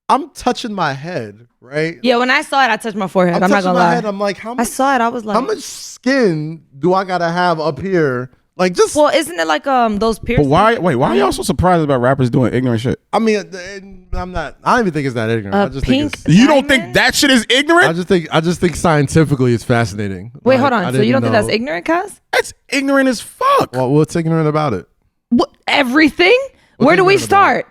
I'm touching my head, right? Yeah, when I saw it, I touched my forehead. I'm not touching gonna my lie. head. I'm like, how I much? saw it. I was like, How much skin do I gotta have up here? Like, just. well, isn't it like those But piercings? why are y'all so surprised about rappers doing ignorant shit? I mean, I'm not. I don't even think it's that ignorant. I just pink. think it's. You don't think Diamond? that shit is ignorant? I just think scientifically it's fascinating. Wait, Like, hold I on. So you didn't don't think that's know- ignorant, cuz? That's ignorant as fuck. Well, what's ignorant about it? Everything? Where do we ignorant about start?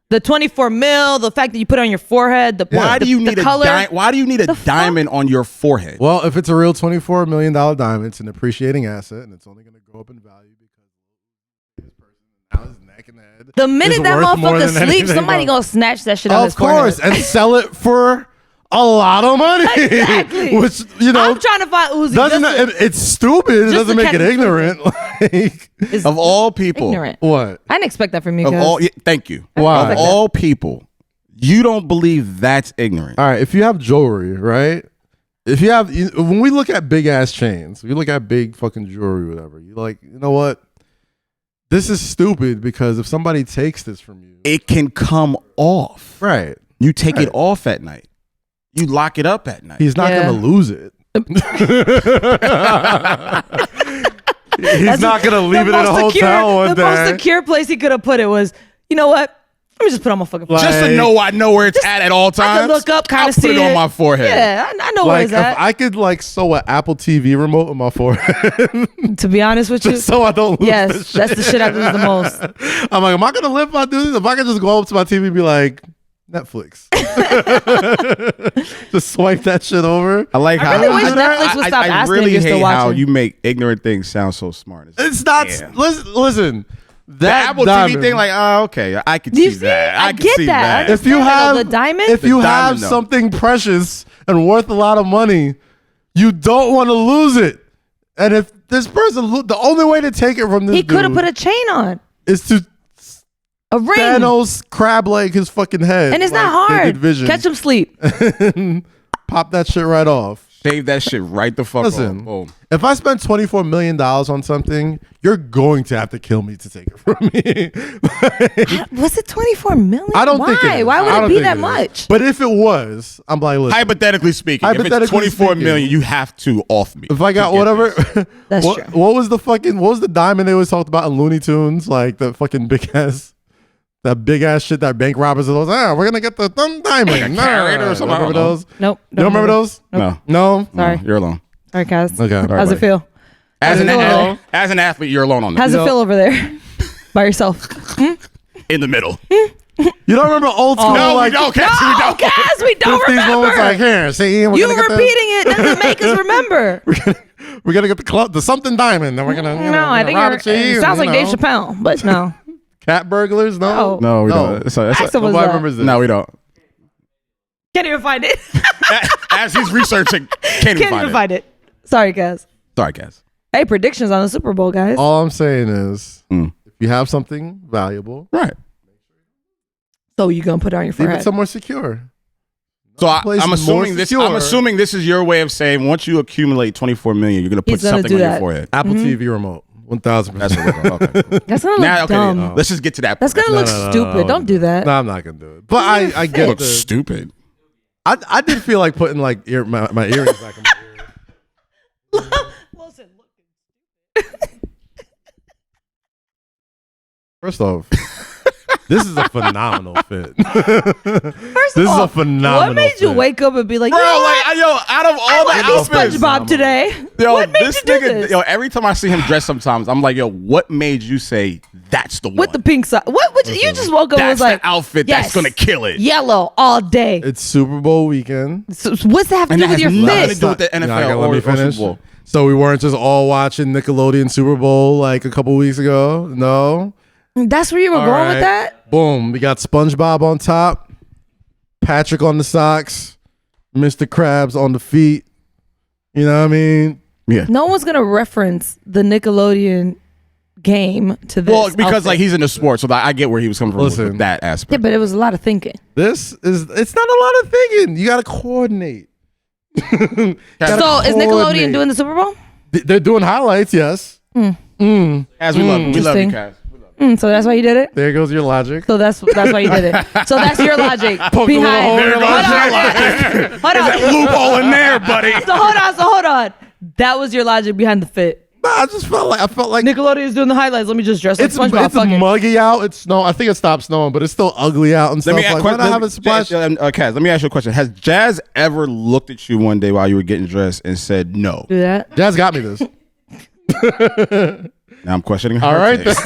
The 24 mil, the fact that you put it on your forehead, the Why do you the need color. why do you need a The fuck? diamond on your forehead? Well, if it's a real $24 million diamond, it's an appreciating asset, and it's only going to go up in value because his person now his neck and head. The minute is that worth more motherfucker than sleeps, anything somebody else. gonna snatch that shit out Of his course, forehead. and sell it for a lot of money. Exactly. Which, you know, I'm trying to find Uzi. doesn't just to- it's stupid. It just doesn't to make it catch- ignorant. Like, is Of all people, ignorant. what? I didn't expect that from you. of cuz. all, yeah, thank you. Why? Of all people, you don't believe that's ignorant. All right, if you have jewelry, right? If you have, when we look at big ass chains, we look at big fucking jewelry, whatever. You like, you know what? this is stupid because if somebody takes this from you, it can come off. right? You take it off at night. You lock it up at night. He's not Yeah. gonna lose it. He's not gonna leave it in a hotel one The day. most secure place he could have put it was, you know what? Let me just put it on my fucking phone. Just to know I know where it's at all times. I can look up, kind I'll of put see it on my forehead. Yeah, I know where like it's if at. I could like sew an Apple TV remote on my forehead, To be honest with you, just so I don't lose yes, this shit. that's the shit I lose the most. I'm like, am I gonna live if I do this? If I could just go up to my TV and be like, Netflix, just swipe that shit over. I like how really wish Netflix would stop I asking really if you're still hate how watching. you make ignorant things sound so smart. It's not. Damn. Listen. The That Apple diamond, TV thing, like, oh, okay, I can Do you see see? that. I can get see that. if you No, have the diamond? if you The have diamond, no. something precious and worth a lot of money, you don't want to lose it. And if this person, the only way to take it from this He could have dude put a chain on, is to a ring, Thanos crab leg his fucking head, and it's like not they hard. did Vision. Catch him sleep. Pop that shit right off. Shave that shit right the fuck Listen, off. Boom. if I spend $24 million on something, you're going to have to kill me to take it from me. Was it 24 million? I don't Why? think it is. Why I would don't it be think that it is. much? But if it was, I'm like, listen, Hypothetically speaking, if it's Hypothetically 24 speaking. million, you have to off me. if I got to get whatever, this. That's what, true. what was the diamond they always talked about in Looney Tunes? Like the fucking big ass shit that bank robbers are those. We're gonna get the diamond. Like a carrot or something, I Remember don't know. those? Nope. You don't remember those? No. No. Sorry. No, you're alone. Sorry, Kaz. Okay. All right, How's it buddy. feel? As an, How's it feel? as an athlete, you're alone on that. How's You it know- feel over there by yourself? In the middle. You don't remember old school? No, like we don't. Cass, we don't. Kaz, we don't 50s moments like remember. here. See, we're You gonna get the- repeating it doesn't make us remember. we're gonna get the something diamond. Then we're gonna. No, I think rob it sounds like Dave Chappelle, but no. Cat burglars. No. Oh. No, we No. don't. So, Axel was Nobody that. remembers this. no, we don't. Can't even find it. As he's researching, can't even Can't even find it. find it. Sorry, Kaz. Sorry, Cass. Hey, predictions on the Super Bowl, guys. All I'm saying is, Mm. if you have something valuable, Right. So you gonna put it on your leave it forehead? somewhere secure. So place I'm more assuming this. I'm secure. assuming this is your way of saying once you accumulate 24 million, you're gonna put He's gonna something do on your that. forehead. Apple TV remote, 1,000%. That's what we're going. Okay. That's gonna look Now, okay. dumb. Let's just get to that. That's gonna look No, stupid. Don't do that. No, I'm not gonna do it. But I get look the. stupid. I did feel like putting like my earrings back in my ears. Listen, First off, this is a phenomenal fit. First This of is all, a phenomenal what made you fit. wake up and be like, Bro, you know what? like, yo, out of all I the want to be outfits, SpongeBob today. yo, What made this you do nigga, this? yo, every time I see him dressed, sometimes I'm like, yo, what made you say that's the one? With the pink side. What you just woke up and That's was like, the outfit yes, that's gonna kill it. yellow all day. It's Super Bowl weekend. So what's that have to And do that with your has nothing fit? to do with the You're not NFL gonna let me or Super finish. Bowl. So we weren't just all watching Nickelodeon Super Bowl like a couple weeks ago. No. That's where you were All going right. with that? Boom. We got SpongeBob on top, Patrick on the socks, Mr. Krabs on the feet. You know what I mean? Yeah. No one's gonna reference the Nickelodeon game to this. Well, because outfit. like he's into sports, so I get where he was coming from Listen. with that yeah, aspect. but it was a lot of thinking. It's not a lot of thinking. You got to coordinate. So is Nickelodeon doing the Super Bowl? They're doing highlights, yes. As we love you, we love you, Interesting. Kaz. So that's why you did it. There goes your logic. So that's why you did it. So that's your logic Poke a little hole in behind. your logic. Hold on. Loophole in there, buddy. So hold on. That was your logic behind the fit. Nah, I felt like Nickelodeon is doing the highlights. Let me just dress like it's SpongeBob. Fuck it. muggy out. It's snow. I think it stopped snowing, but it's still ugly out and Let stuff. me ask, Like, why not have it splash? Kaz, let me ask you a question. Has Jazz ever looked at you one day while you were getting dressed and said no? Do that. Jazz got me this. Now I'm questioning her. All right. taste.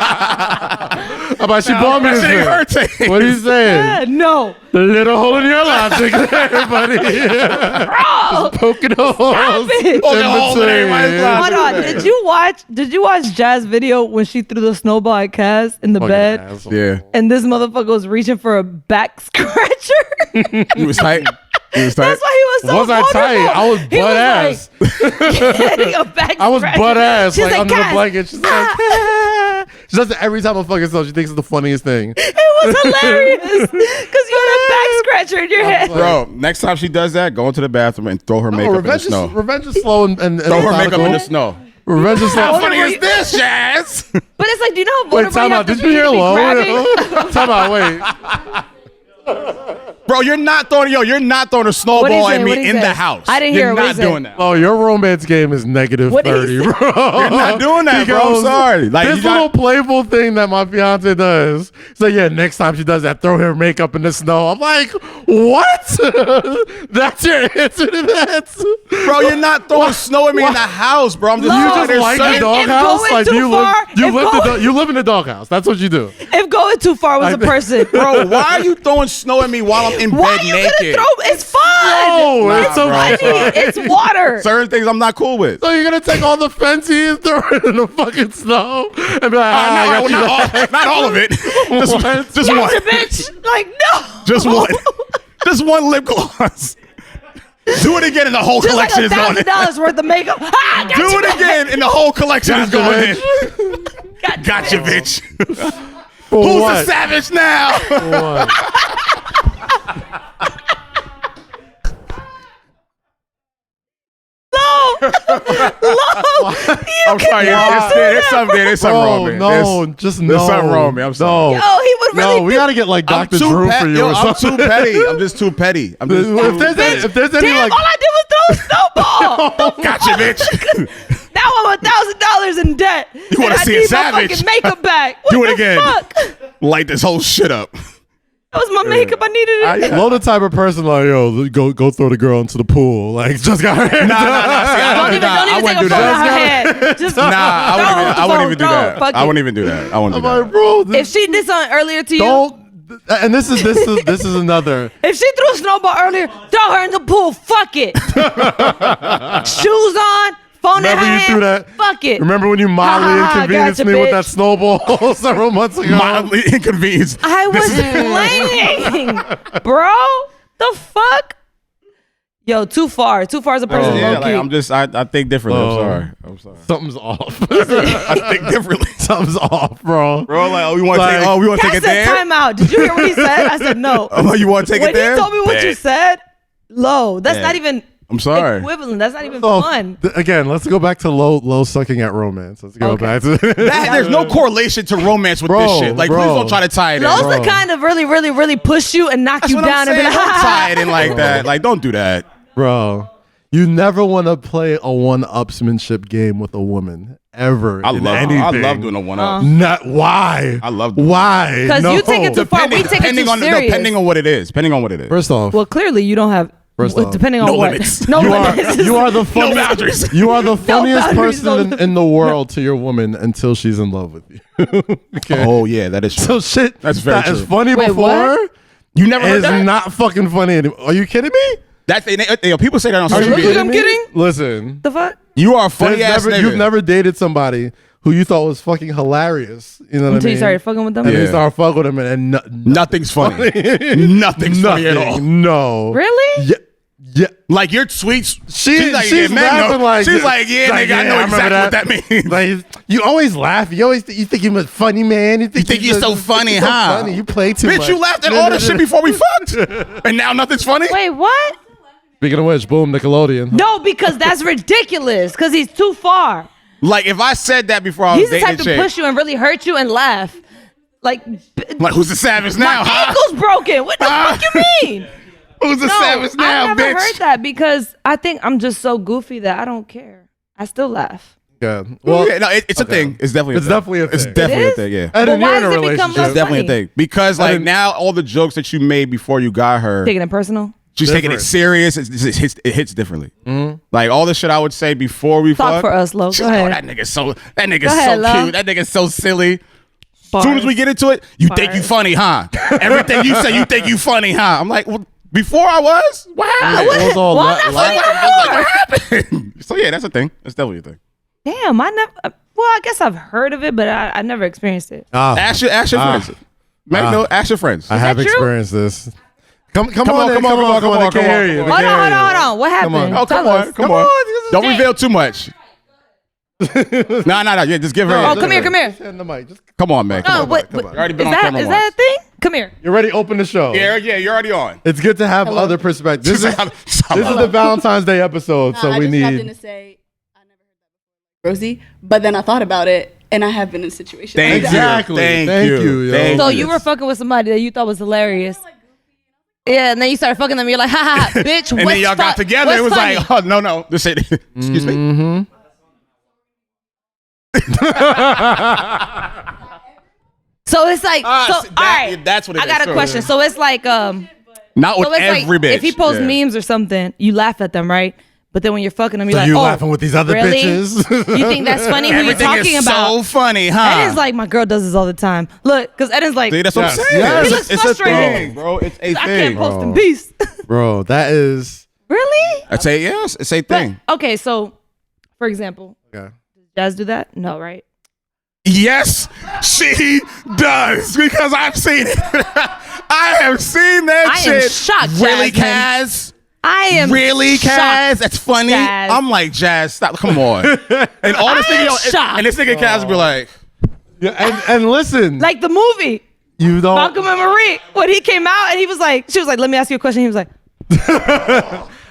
How about she bought me this? questioning her thing? taste. What are you saying? No. The little hole in your logic there, buddy. Just poking a hole. it. Poking a hole in everybody's logic. Hold on. Did you watch Jazz video when she threw the snowball at Kaz in the bed? Yeah. And this motherfucker was reaching for a back scratcher? He was tight. He was tight. That's why he was so Was I tight? vulnerable. I was He butt ass. like, getting a back I was scratcher. butt ass, She's like under the "Kaz, blanket. She's like, she does it every time I fucking saw. She thinks it's the funniest thing. It was hilarious because you had a back scratcher in your head. Bro, next time she does that, go into the bathroom and throw her makeup in the snow. Revenge is slow and Throw her makeup in the methodical. snow. Revenge is slow. How funny is this, Jazz? But it's like, do you know how Wait, vulnerable time you out. have Did to you be hear to be low? grabbing? Time out. Wait. Bro, you're not throwing a snowball What'd he at say? me What'd he in say? the house. I didn't hear You're what he not said. doing that. Oh, your romance game is negative What did he 30, bro. You're not doing that, He bro. I'm goes, sorry. Like, this you got- little playful thing that my fiance does. So yeah, next time she does that, throw her makeup in the snow. I'm like, what? That's your answer to that? Bro, you're not throwing snow at me in the house, bro. I'm just No. You telling just like the if doghouse? going Like too you far- you live in the doghouse. That's what you do. If going too far was a person, Bro, why are you throwing snow at me while I'm in why bed are you naked? gonna throw? It's fun. No, it's it's okay. funny. It's water. Certain things I'm not cool with. So you're gonna take all the fancy and throw it in the fucking snow and be like, I got you. Not all of it. Just one. Gotcha, bitch. Like no. Just one. Just one lip gloss. Do it again and the whole Just like collection is going in. $1,000 worth of makeup. Ah, gotcha, Do it bitch. again and the whole collection is Gotcha, going in. Gotcha, Gotcha, bitch. For Who's what? the savage now? For what? Low. I'm sorry. There's something wrong, man. No, just no. There's something wrong, man. I'm sorry. No. Yo, he would really. No, we gotta get like Dr. Drew for you or I'm something. too petty. I'm just too petty. I'm just If there's any Damn, like, all I did was throw a snowball. Gotcha, bitch. Now I'm $1,000 in debt. You wanna and see I a need my savage? fucking makeup back. What Do it the again. Fuck? Light this whole shit up. That was my makeup. I needed it. Low the type of person like, yo, go throw the girl into the pool. Like, just got her hair done. Don't even I wouldn't take do a photo that. of her head. Just I wouldn't even do that. Fuck I it. wouldn't even do that. I wouldn't I'm do like, that. bro, If she did something earlier to you, don't. And this is another. if she threw a snowball earlier, throw her in the pool. Fuck it. Shoes on, phone in Remember her you hand. threw that? Fuck it. Remember when you mildly Ha, ha, ha, inconvenienced gotcha, me with bitch. that snowball several months ago? Mildly inconvenienced. I was playing, bro. The fuck? Yo, too far. Too far as a person. Yeah, low like key. I think differently. Oh. I'm sorry. Something's off. I think differently. Something's off, bro. Bro, like, we want to Like- take. We want to Cat take it said there. time out. Did you hear what he said? I said no. Oh, you want to take When it there? he told me what you Bet. said, low. That's Bet. not even I'm sorry. equivalent. That's not even So, fun. again, let's go back to low sucking at romance. Let's go Okay. back to There's no correlation to romance with this Bro, shit. Like, bro. please don't try to tie it in. Those Bro. the kind of really push you and knock That's you what down I'm and be saying. like, Don't tie it in like that. Like, don't do that. Bro. You never want to play a one-upsmanship game with a woman ever. I in love anything. doing a one up. Not why. I love doing why. Because no. you take it too far. We take it too serious. Depending on what it is. Depending on what it is. First off, Well, clearly you don't have. First off, depending on no what. limits. No you limits. are the funniest. boundaries. You are the funniest boundaries, no person limits. in the world to your woman until she's in love with you. Okay. Oh yeah, that is true. So shit. That's very that is true. funny Wait, before. what? You never heard Is that? not fucking funny anymore. Are you kidding me? That's people say that on Are social you media. I'm kidding? Listen. The fuck? You are a funny ass nigga. You've never dated somebody who you thought was fucking hilarious. You know what I Until mean? you started fucking with them? And then you Yeah. started fucking with them and Nothing's funny. Nothing's funny at all. No. Really? Yeah. Yeah. Like your tweets. She's yeah, man, laughing no. like She's like, yeah, nigga, I know remember exactly what that means. Like you always laugh. You think you're a funny man. You think you're so funny, you're so huh? funny. You play too much. Bitch, you laughed at all the shit before we fucked, and now nothing's funny. Wait, what? Speaking of which, boom, Nickelodeon. No, because that's ridiculous. Because he's too far. Like if I said that before I was He's the dating type a to chick, push you and really hurt you and laugh. Like, like who's the savage now? my Huh? ankle's broken. What the fuck you mean? Who's the No, savage now, I never bitch? heard that because I think I'm just so goofy that I don't care. I still laugh. Yeah. Well, Well, yeah, no, it's a thing. It's definitely. It's definitely a thing. It's definitely It a is? thing. Yeah. and But then why you're in a does it become relationship. less It's definitely funny? a thing because like didn't- now all the jokes that you made before you got her, Taking it personal. she's taking it Different. serious. It hits differently. Like all the shit I would say before we Talk fuck. for us, Lo. she's Go like, ahead. that nigga's so ahead, love. cute. That nigga's so silly. As Bars. soon as we get into it, you think you Bars. funny, huh? Everything you say, you think you funny, huh? I'm like, well, before I was, what happened? It was all Well, la- I'm not la- funny What anymore. happened? So yeah, that's a thing. That's definitely a thing. Damn, I never. Well, I guess I've heard of it, but I never experienced it. Ask your friends. Ask your friends. I have that true? experienced this. Come on, Come on, They come on, can't hear you. They Hold can't on, hear you. hold on. What happened? Oh, Tell come on, us. come on. Don't reveal too much. No. Yeah, just give her. Oh, come here, come here. Hand the mic. Just, Come on, man. Come Oh, on. what? come on. You already been Is on that camera is that a thing? Come here. you're ready. Open the show. Yeah, you're already on. It's good to have other perspectives. This is the Valentine's Day episode, so I we just dropped in need. to say I never heard that before, Rosy. But then I thought about it, And I have been in situations. Thank like you. that. Thank you, yo. Thank So you. you were fucking with somebody that you thought was hilarious. Yeah, and then you started fucking them. You're like, ha ha, ha, bitch. And then y'all got together. It was like, oh no, this ain't. Excuse me. Mm-hmm. So it's like, all right. That's what it is. I got a question. So it's like, Not so with it's every like, bitch. if he posts Yeah. memes or something, you laugh at them, right? But then when you're fucking them, you're So like, you oh, laughing with these other really? bitches? You think that's funny? Who you Everything talking is about? so funny, huh? Eden's like, my girl does this all the time. Look, because Eden's like, See, that's what I'm Yes, saying. yes. He looks It's frustrated. a thing, bro. It's a I thing. can't post in peace. Bro, that is. Really? I'd say yes. It's a thing. Okay, so for example, Okay. does Jazz do that? No, right? Yes, she does because I've seen it. I have seen that I am shit. shocked, Really, Jasmine. Kaz? I am Really, shocked. Kaz? That's funny. Jazz. I'm like, Jazz, stop. Come on. And all this I am nigga, shocked. and this nigga Kaz will be like, Yeah, and listen, Like the movie, you don't. Malcolm and Marie, when he came out and he was like, she was like, let me ask you a question. He was like,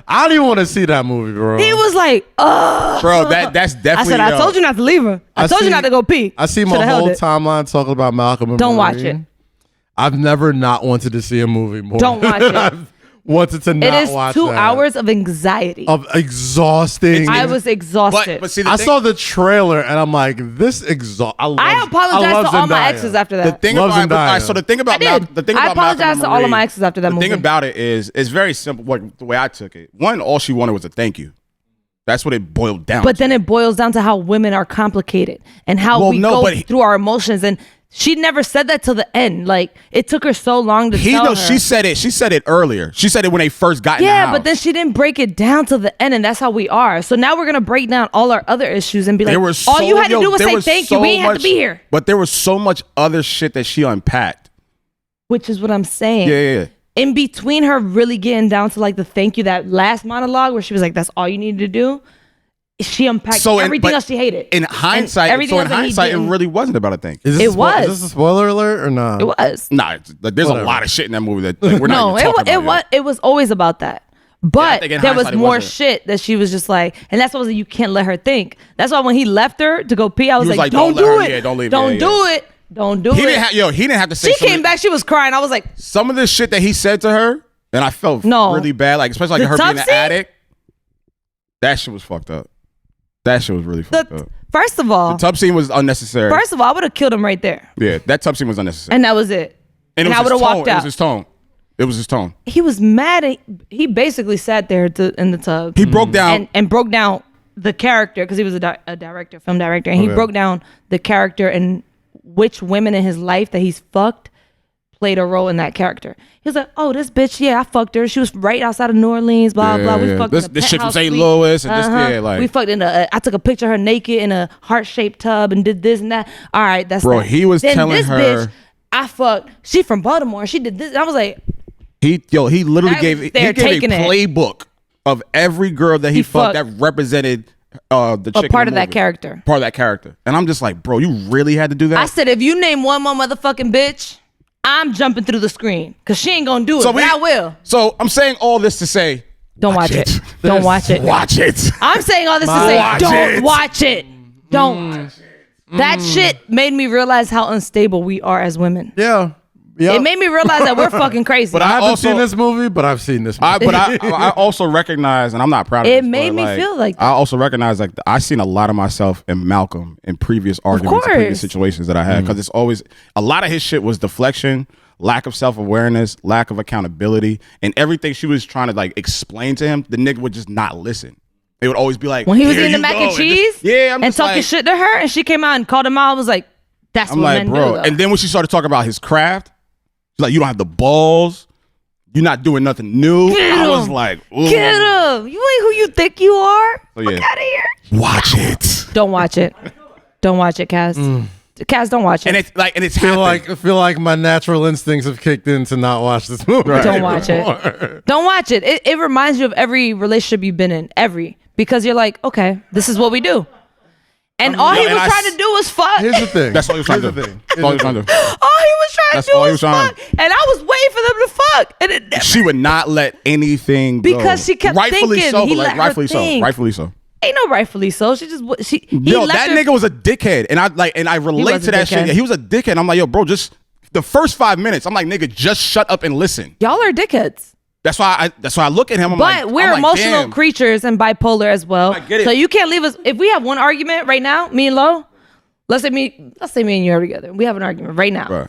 I don't even want to see that movie, bro. he was like, oh. bro, that's I definitely. said, I told you not to leave her. I told you not to go pee. I see Shoulda my held whole it. timeline talking about Malcolm and Don't Marie. watch it. I've never not wanted to see a movie more. Don't watch it. I've wanted to It not is watch 2 that. hours of anxiety. of exhausting. I was exhausted. But see, the I thing, saw the trailer and I'm like, this exhaust. I apologized to all my exes after the that. thing Love about Zendaya. so the thing I about did. the thing I about Malcolm apologized and to all of Marie, my exes after that the movie. thing about it is, it's very simple. What the way I took it, one, all she wanted was a thank you. That's what it boiled down. But to. then it boils down to how women are complicated and how Well, we no, go but he- through our emotions. And she never said that till the end. Like, it took her so long to tell her. She said it. She said it earlier. She said it when they first got in the Yeah, house. but then she didn't break it down till the end, and that's how we are. So now we're gonna break down all our other issues and be like, There was all you had to do was there say was thank you. so We ain't have much- to be here. But there was so much other shit that she unpacked. Which is what I'm saying. Yeah. In between her really getting down to like the thank you, that last monologue where she was like, that's all you needed to do. She unpacked everything but else she hated. In hindsight, everything so in else that he hindsight, it didn't- really wasn't about a thing. Is this It was. Is this a spoiler alert or not? It was. Nah, there's Whatever. a lot of shit in that movie that like, we're No, not even talking about yet. it was always about that. I But think in there was hindsight it more wasn't. shit that she was just like, and that's why I was like, you can't let her think. That's why when he left her to go pee, I was was like, like, don't don't do let her- it. yeah, don't leave. Don't Yeah, do yeah. it. Don't do He it. didn't have to say. She some of came the- back, she was crying. I was like, Some of the shit that he said to her, and I felt No. really bad. Like especially The like her being tub an scene? addict. That shit was fucked up. That shit was really fucked up. first of all, The tub scene was unnecessary. I would have killed him right there. Yeah, that tub scene was unnecessary. And that was it. And it I was would have his tone. walked It out. was his tone. It was his tone. He was mad at, he basically sat there in the tub He broke down. and broke down the character because he was a director, film director, and he Okay. broke down the character and which women in his life that he's fucked played a role in that character. He was like, "Oh, this bitch, yeah, I fucked her. She was right outside of New Orleans, blah blah. We fucked This in a shit from penthouse St. suite. Louis and this, yeah, like we fucked in a. I took a picture of her naked in a heart-shaped tub and did this and that. All right, that's Bro, that. he was then telling this her- bitch, I fucked. She from Baltimore. She did this. And I was like, he literally I gave was there he gave taking a it. playbook of every girl that he fucked that fucked. represented the chick a in part the of that movie. character. Part of that character. And I'm just like, bro, you really had to do that? I said, if you name one more motherfucking bitch, I'm jumping through the screen because she ain't gonna do it. But I will. So I'm saying all this to say, Don't watch it. Don't watch it. Watch it. I'm saying all this to say, Watch don't it. watch it. Don't. That shit made me realize how unstable we are as women. Yeah. Yeah. It made me realize that we're fucking crazy. But I haven't also- seen this movie, but I've seen this movie. But I also recognize, and I'm not proud of It this, made but, me like, feel like I also recognize like I seen a lot of myself in Malcolm in previous arguments, and previous course. situations that I had, because it's always a lot of his shit was deflection, lack of self-awareness, lack of accountability, and everything she was trying to like explain to him, the nigga would just not listen. It would always be like, when he was "Here eating the you mac go," and cheese I'm and just talking like, shit to her, and she came out and called him out, I was like, that's I'm what like, men bro. do. Though. And then when she started talking about his craft, she's like, you don't have the balls. You're not doing nothing new. Get I was him. like, ooh. Get him. You ain't who you think you are. So, yeah. Fuck out of here. Watch it. Don't watch it. Don't watch it, Kaz. Kaz, don't watch it. And it's I feel like my natural instincts have kicked in to not watch this movie. Don't watch it. Don't watch it. It reminds you of every relationship you've been in. Because you're like, okay, this is what we do. And all he was trying to do was fuck. Here's the thing. That's all he was trying to do. That's all he was trying to do. All he was trying That's to do all he was was trying. fuck. And I was waiting for them to fuck. And it never. She would not let anything go. Because she kept rightfully thinking so, he but like, let her rightfully think. so. Rightfully so. Ain't no rightfully so. He Yo, left that her- nigga was a dickhead, and I relate was to a that shit. dickhead. Yeah, he was a dickhead. I'm like, yo, bro, just the first 5 minutes. I'm like, nigga, just shut up and listen. Y'all are dickheads. That's why I look at him. But we're emotional damn. creatures and bipolar as well. I get it. So you can't leave us. If we have one argument right now, me and Lo, let's say me and you are together. We have an argument right now. Right.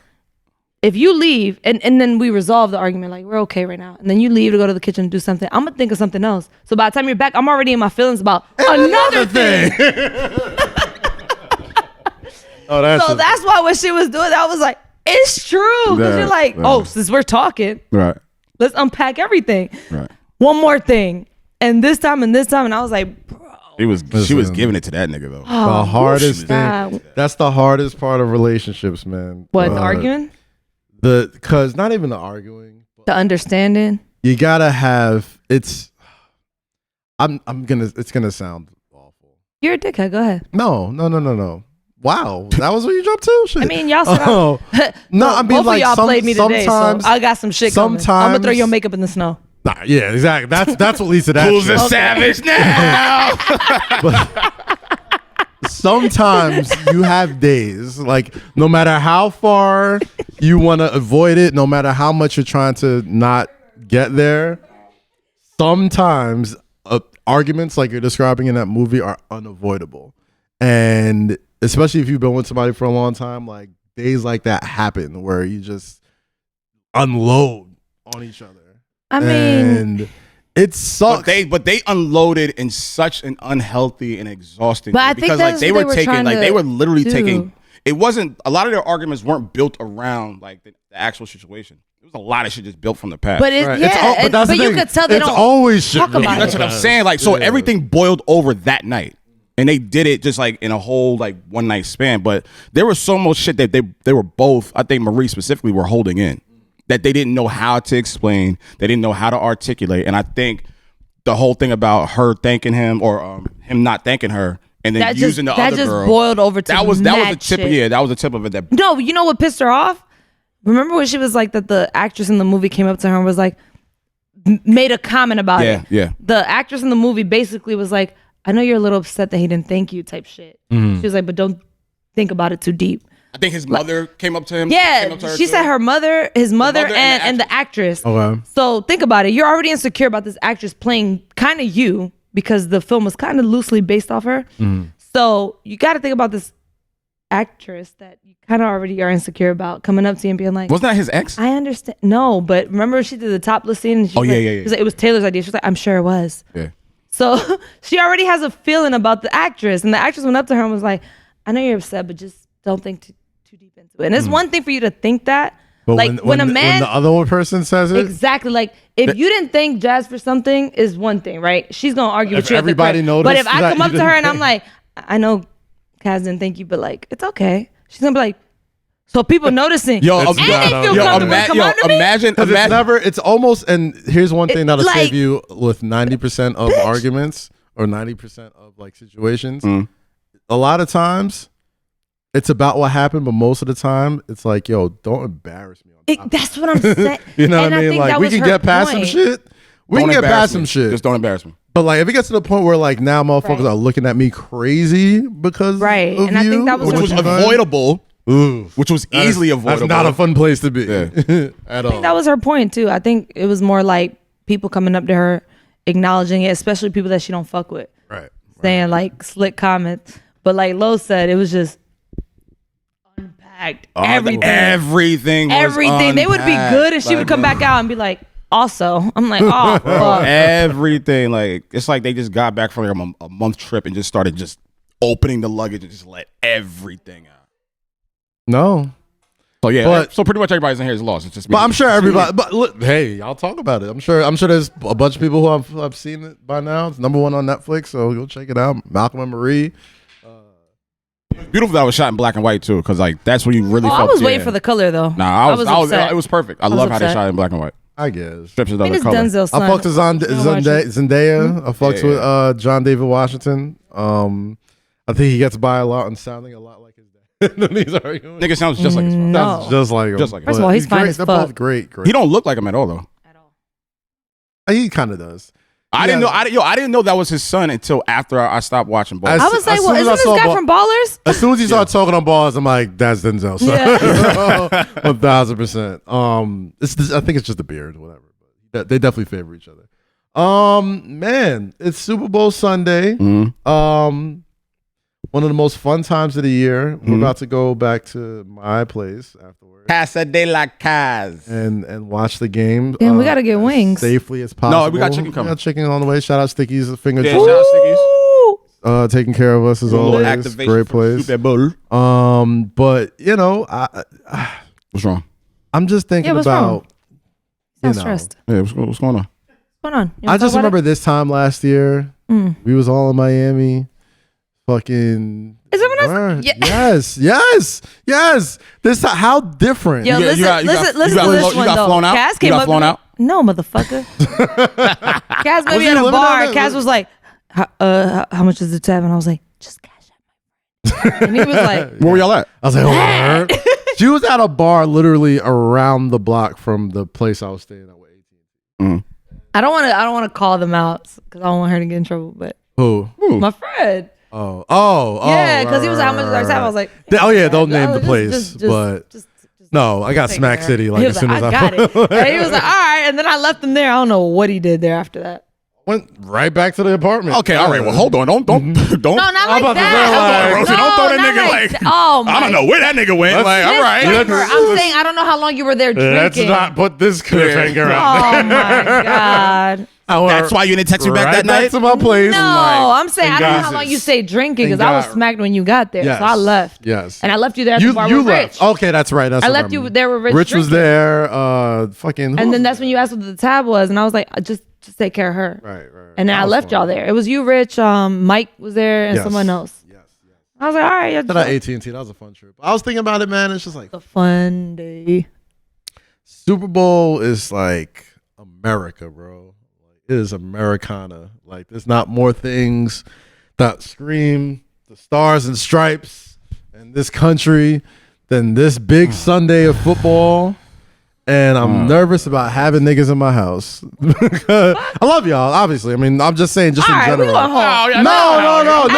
If you leave and then we resolve the argument, like we're okay right now, and then you leave to go to the kitchen and do something, I'm gonna think of something else. So by the time you're back, I'm already in my feelings about another thing. Oh, That's why when she was doing that, I was like, it's true. Because Yeah, you're like, yeah. oh, since we're talking, Right. let's unpack everything. Right. One more thing. And this time, and I was like, bro. She was giving it to that nigga though. the hardest God. thing. That's the hardest part of relationships, man. What, the arguing? Because not even the arguing. The understanding? You gotta have. It's gonna sound awful. You're a dickhead. Go ahead. No. Wow, that was what you jumped to. Shit. I mean, y'all said Oh. No, I mean, both like, of y'all played me today, so sometimes- I got some shit coming. I'm gonna sometimes- throw your makeup in the snow. Nah, yeah, exactly. That's what leads to that. Who's shit. a savage now? Sometimes you have days, like no matter how far you want to avoid it, no matter how much you're trying to not get there, sometimes arguments like you're describing in that movie are unavoidable. And especially if you've been with somebody for a long time, like days like that happen where you just unload on each other. I mean, and it sucks. But they unloaded in such an unhealthy and exhausting But way I think because that's like they what were they were taking trying like to they were literally do. taking. It wasn't a lot of their arguments weren't built around like the actual situation. It was a lot of shit just built from the past. but Right. yeah, that's the but you thing. could tell they it's don't always shit talk about really it. That's what I'm bad. saying. Like, so Yeah. everything boiled over that night. And they did it just like in a whole like one night span. But there was so much shit that they were both, I think Marie specifically, were holding in that they didn't know how to explain. They didn't know how to articulate. And I think the whole thing about her thanking him or him not thanking her and then using the other girl. boiled over to that was the mad tip. shit. Yeah, that was the tip of it. That No, you know what pissed her off? Remember when she was like that the actress in the movie came up to her and was like, made a comment about it. Yeah. The actress in the movie basically was like, I know you're a little upset that he didn't thank you type shit. Mm-hmm. She was like, but don't think about it too deep. I think his mother came up to him. Yeah, came up to her she too. said his mother, mother and the actress. Okay. So think about it. You're already insecure about this actress playing kind of you because the film was kind of loosely based off her. So you got to think about this actress that you kind of already are insecure about coming up to you and being like, Wasn't that his ex? I understand. No, but remember she did the topless scene? And she Oh, was yeah, like, yeah, yeah. she was like, it was Taylor's idea. She was like, I'm sure it was. Yeah. So she already has a feeling about the actress. And the actress went up to her and was like, I know you're upset, but just don't think too deep into it. And it's one thing for you to think that. But like when a man, the other person says it, exactly. Like if you didn't thank Jazz for something is one thing, right? She's going to argue If with you. at the everybody crib. noticed But if I that come you up to her didn't and I'm thank- like, I know Kaz didn't thank you, but like, it's okay. She's going to be like, so people noticing. Yo, It's and they not feel okay. comfortable to come up to me. imagine, because it's never. It's almost. And here's one thing that'll like- save you with 90% of arguments or 90% of like situations. A lot of times, it's about what happened, but most of the time, it's like, yo, don't embarrass me. That's what I'm saying. You know And what I mean? think Like that we was can her get past some point. shit. We can get past some shit. Just don't embarrass me. But like, if it gets to the point where like now motherfuckers Right. are looking at me crazy because Right. of And I think you that was or Which her was what you've done. avoidable. Ooh. Which was That is- easily avoidable. That's not a fun place to be Yeah. at all. That was her point too. I think it was more like people coming up to her, acknowledging it, especially people that she don't fuck with, right. saying like slick comments. But like Lo said, it was just unpacked. Everything. Everything. Was Everything. They would be unpacked. good and she would come back out and be like, also. I'm like, oh, fuck. Everything. Like it's like they just got back from like a month trip and just started just opening the luggage and just let everything out. No. So yeah, But- so pretty much everybody's in here is lost. It's just me. But I'm sure everybody. But look, hey, I'll talk about it. I'm sure there's a bunch of people who have seen it by now. It's number one on Netflix, so go check it out. Malcolm and Marie. Beautiful that it was shot in black and white too, because like that's when you really. Oh, I felt, was waiting yeah. for the color though. Nah, I was upset. it was perfect. I was love how they upset. shot it in black and white. I guess. Strips of I mean, the it's color. Denzel's son. I fucked with Zendaya. I fucked Yeah, with John David Washington. I think he gets by a lot and sounding a lot like his dad. When he's arguing. Nigga sounds just like his father. No. Sounds just like him. Just like him. First of all, But he's fine great. as They're fuck. both great. He don't look like him at all though. At all. He kind of does. I didn't know. I didn't know that was his son until after I stopped watching Ballers. I was like, as well, soon as isn't I this saw guy from Ballers? As soon as he started talking on Balls, I'm like, that's Denzel. So. Yeah. 1000%. I think it's just the beard, whatever. But they definitely favor each other. Man, it's Super Bowl Sunday. Mm-hmm. One of the most fun times of the year. We're about to go back to my place afterwards. Casa de la Caz. And watch the game. Damn, we gotta get as wings. safely as possible. No, we got chicken coming. We got chicken on the way. Shout out Sticky's Finger Yeah, Joint. shout out Stickies. Taking care of us as always. Activation Great for place. Super Bowl. But What's wrong? I'm just thinking what's about wrong? Sounds stressed. Yeah, what's going on? What's going on? You wanna I just talk about remember this time last year. We was all in Miami. Fucking. Is everyone else? Yeah. Yes. This how different. Yo, listen to this one though. Flown out? Kaz You came got up flown to me. out? No, motherfucker. Kaz met Was me he at a living bar. down there? Kaz was like, how much is the tab? And I was like, just cash out. And he was like, Where were y'all at? I was like, word. She was at a bar literally around the block from the place I was staying at with 18. I don't want to call them out because I don't want her to get in trouble. But Who? my friend. Oh. Yeah, because he was like, how much is our tab? I was like, don't name the place, just but no, I got take Smack care. City like He as was soon like, as I got it. And he was like, all right. And then I left him there. I don't know what he did there after that. went right back to the apartment. Okay, all right. Well, hold on. Don't. No, not like about to that. say, Rosie, don't throw that nigga like. Oh my. I don't know where that nigga went. Like, all right. I'm saying I don't know how long you were there Let's drinking. not put this cliffhanger out. Oh my god. That's why you didn't text me back that night. To my place. No, I'm saying I don't know how God. long you stayed drinking because And I was God. smacked when you got there, Yes. so I left. Yes. And I left you there at the bar You with left. Rich. Okay, that's right. That's I what left you remember. there with Rich. Rich was drinking. there. Fucking. who And then else that's when you asked what the tab was, and I was like, just take care of her. Right. And then I That was left fun. y'all there. It was you, Rich. Mike was there, and Yes. someone else. Yes. I was like, all right, Shout out AT&T. That was a fun trip. I was thinking about it, man. It's just like a fun day. Super Bowl is like America, bro. Like, it is Americana. Like, there's not more things that scream the stars and stripes in this country than this big Sunday of football. And I'm nervous about having niggas in my house. I love y'all, obviously. I mean, I'm just saying, just All in right, we general. going home. No.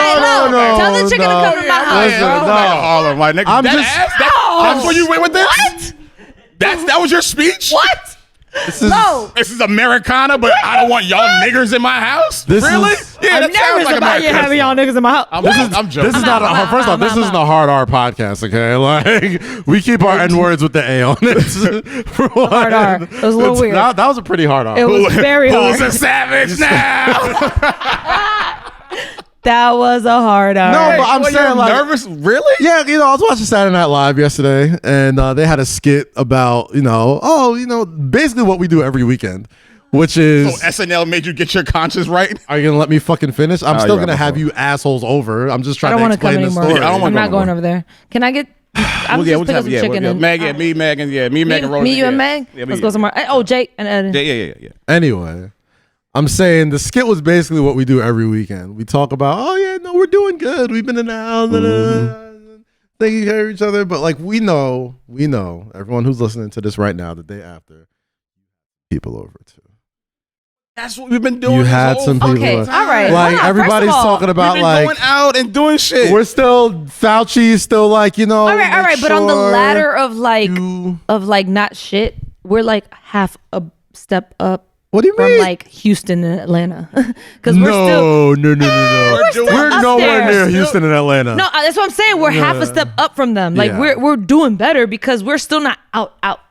Tell the chicken to come to my house, Listen, bro. no. All of my niggas. I'm That just- ass? That's where you went with this? What? That was your speech? What? This is, No. This is Americana, but I don't want y'all niggers in my house? This Really? is- Yeah, I'm that sounds nervous like about you Americana. having y'all niggas in my house. I'm joking. This is not a first off. This isn't a hard R podcast, okay? Like, we keep our N words with the A on it. For one. Hard R. It was a little weird. That was a pretty hard R. It was very Who's hard. a savage now? That was a hard R. No, but I'm Well, saying you're like, nervous? Really? yeah, I was watching Saturday Night Live yesterday, and they had a skit about basically what we do every weekend, which is. So SNL made you get your conscience right? Are you gonna let me fucking finish? I'm still you're gonna right, have before. you assholes over. I'm just I trying don't to want to come explain the anymore. story. Yeah, I don't wanna I'm go not going anymore. over there. Can I get? I'm Well, just we'll pick up some chicken and Meg, me, Megan, me, Megan, Rosy. me, you, and Meg. Yeah, Let's go somewhere. Oh, Jake and Ed. Yeah. Anyway, I'm saying the skit was basically what we do every weekend. We talk about, oh yeah, no, we're doing good. We've been in the house, taking care of each other. But like we know, everyone who's listening to this right now, the day after, people over too. That's what we've been doing. You had some people. Okay, all right. Like Hold on, everybody's first of all, talking about We've been like going out and doing shit. we're still Fauci's still like All right. But on the ladder of you- not shit, we're like half a step up. What do you From mean? like Houston and Atlanta, because we're still No. still We're up nowhere there. near Houston and Atlanta. no. That's what I'm saying. We're half a step up from them. Like Yeah. we're doing better because we're still not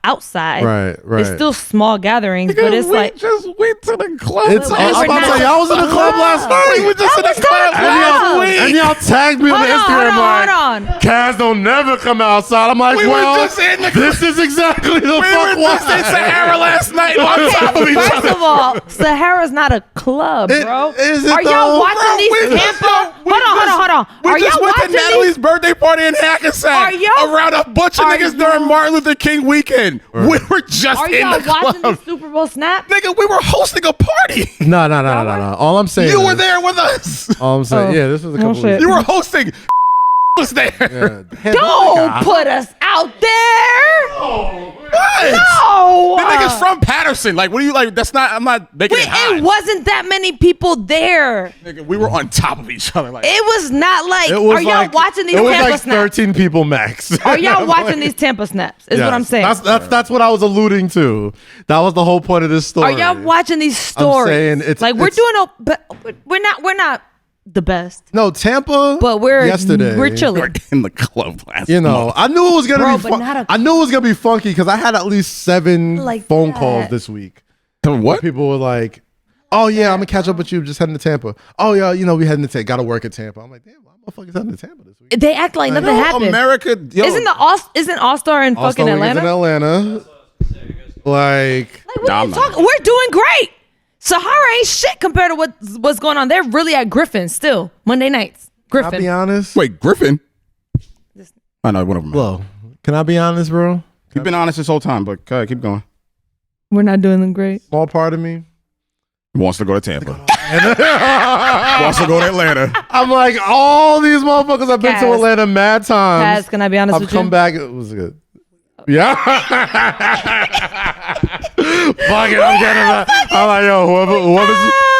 outside. Right. It's still small gatherings, but it's we like just went to the club. It's We're I'm about to not- say, y'all was in the club last night. We were just in the club last week. And y'all tagged me on Hold on, Instagram hold on, like, Kaz don't never come outside. I'm like, We were well, just in the this is exactly the We fuck were just in Sahara last night on top of each First other. of all, Sahara's not a club, bro. Is it Are though? y'all watching Bro, these we just- Tampa? we Hold on. We Are just y'all went to watching Natalie's these? birthday party in Hackensack Are y'all- around a bunch of Are niggas you- during Martin Luther King weekend. We were just Are in y'all the watching club. the Super Bowl snap? Nigga, we were hosting a party. No. All I'm saying You is, were there with us. All I'm saying, Oh. yeah, this was a couple shit. weeks You were hosting. Was there. ago. Yeah. Don't put us out there. What? No. The nigga's from Patterson. Like, what are you like? That's not. I'm not making Wait, it high. it wasn't that many people there. Nigga, we were on top of each other. Like, It was not like. It was Are y'all like, watching these it was Tampa like snaps? 13 people max. Are y'all watching these Tampa snaps? Is what I'm saying. That's what I was alluding to. That was the whole point of this story. Are y'all watching these stories? saying it's- like we're it's- doing, but we're not the best. No, Tampa. But we're yesterday. We're we chilling. were in the club last You know, month. I knew it was gonna Bro, be. but not a- I knew it was gonna be funky because I had at least 7 Like phone that. calls this week. What? People were like, "Oh yeah, I'm gonna catch up with you. Just heading to Tampa. Oh yeah, we heading to Tampa. Got to work at Tampa." I'm like, "Damn, why motherfuckers heading to Tampa this week?" They act like nothing happened. America. Yo, Isn't All Star in Also, fucking we was Atlanta? in Atlanta. Like, Like, what Nah, are I'm you not. talking? We're doing great. Sahara ain't shit compared to what's going on. They're really at Griffin still Monday nights. I'll Griffin. be honest. Wait, Griffin. I know one of them. Whoa, can I be honest, bro? You've been honest this whole time, but keep going. We're not doing them great. Small part of me. Wants to go to Tampa. Wants to go to Atlanta. I'm like, all these motherfuckers have been to Kaz. Atlanta mad times. Kaz, can I be honest I've with you? come back. It was good. Yeah. Fuck it. I'm getting that. I'm like, yo,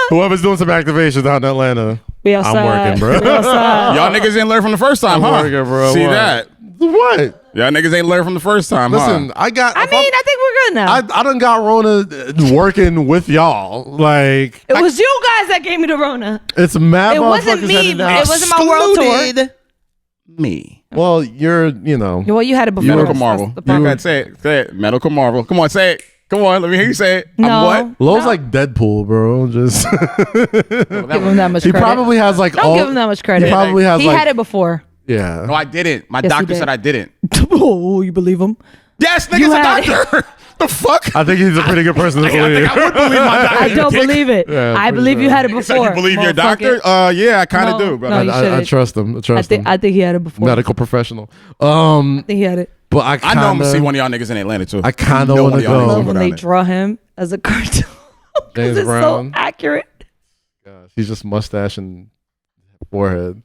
whoever's doing some activations out in Atlanta, We outside. I'm working, bro. We outside. Y'all niggas ain't learned from the first time, I'm huh? working, bro. See What? that? What? Y'all niggas ain't learned from the first time, Listen, huh? I got. I mean, I think we're good now. I done got Rona working with y'all. Like, it was you guys that gave me the Rona. it's mad. It wasn't motherfuckers me. headed out. It wasn't my world tour. Excluded me. Well, you're. Well, you had it before. Medical That's marvel. the You problem. gotta say it. Medical marvel. Come on, say it. Come on, let me hear you say it. No. I'm what? Lowe's like Deadpool, bro. Just Don't give him that much he credit. probably has like Don't all. give him that much credit. He probably has He like had it before. yeah. No, I didn't. My Yes, doctor you said did. I didn't. Oh, you believe him? Yes, You nigga's a had it. doctor. The fuck? I think he's a pretty good person to I believe. think I would believe my doctor. I don't dick. believe it. Yeah, I pretty believe you sure. had it So before. you believe your motherfucker. doctor? Yeah, I kind of No, do, bro. no, you I shouldn't. trust him. I I trust think him. I think he had it before. Medical professional. I think he had it. But I I kinda, know I'm gonna see one of y'all niggas in Atlanta too. I kinda know wanna one of y'all go. niggas I love gonna when go they down draw him as a cartoon. 'Cause James it's Brown. so accurate. Gosh, he's just mustache and forehead.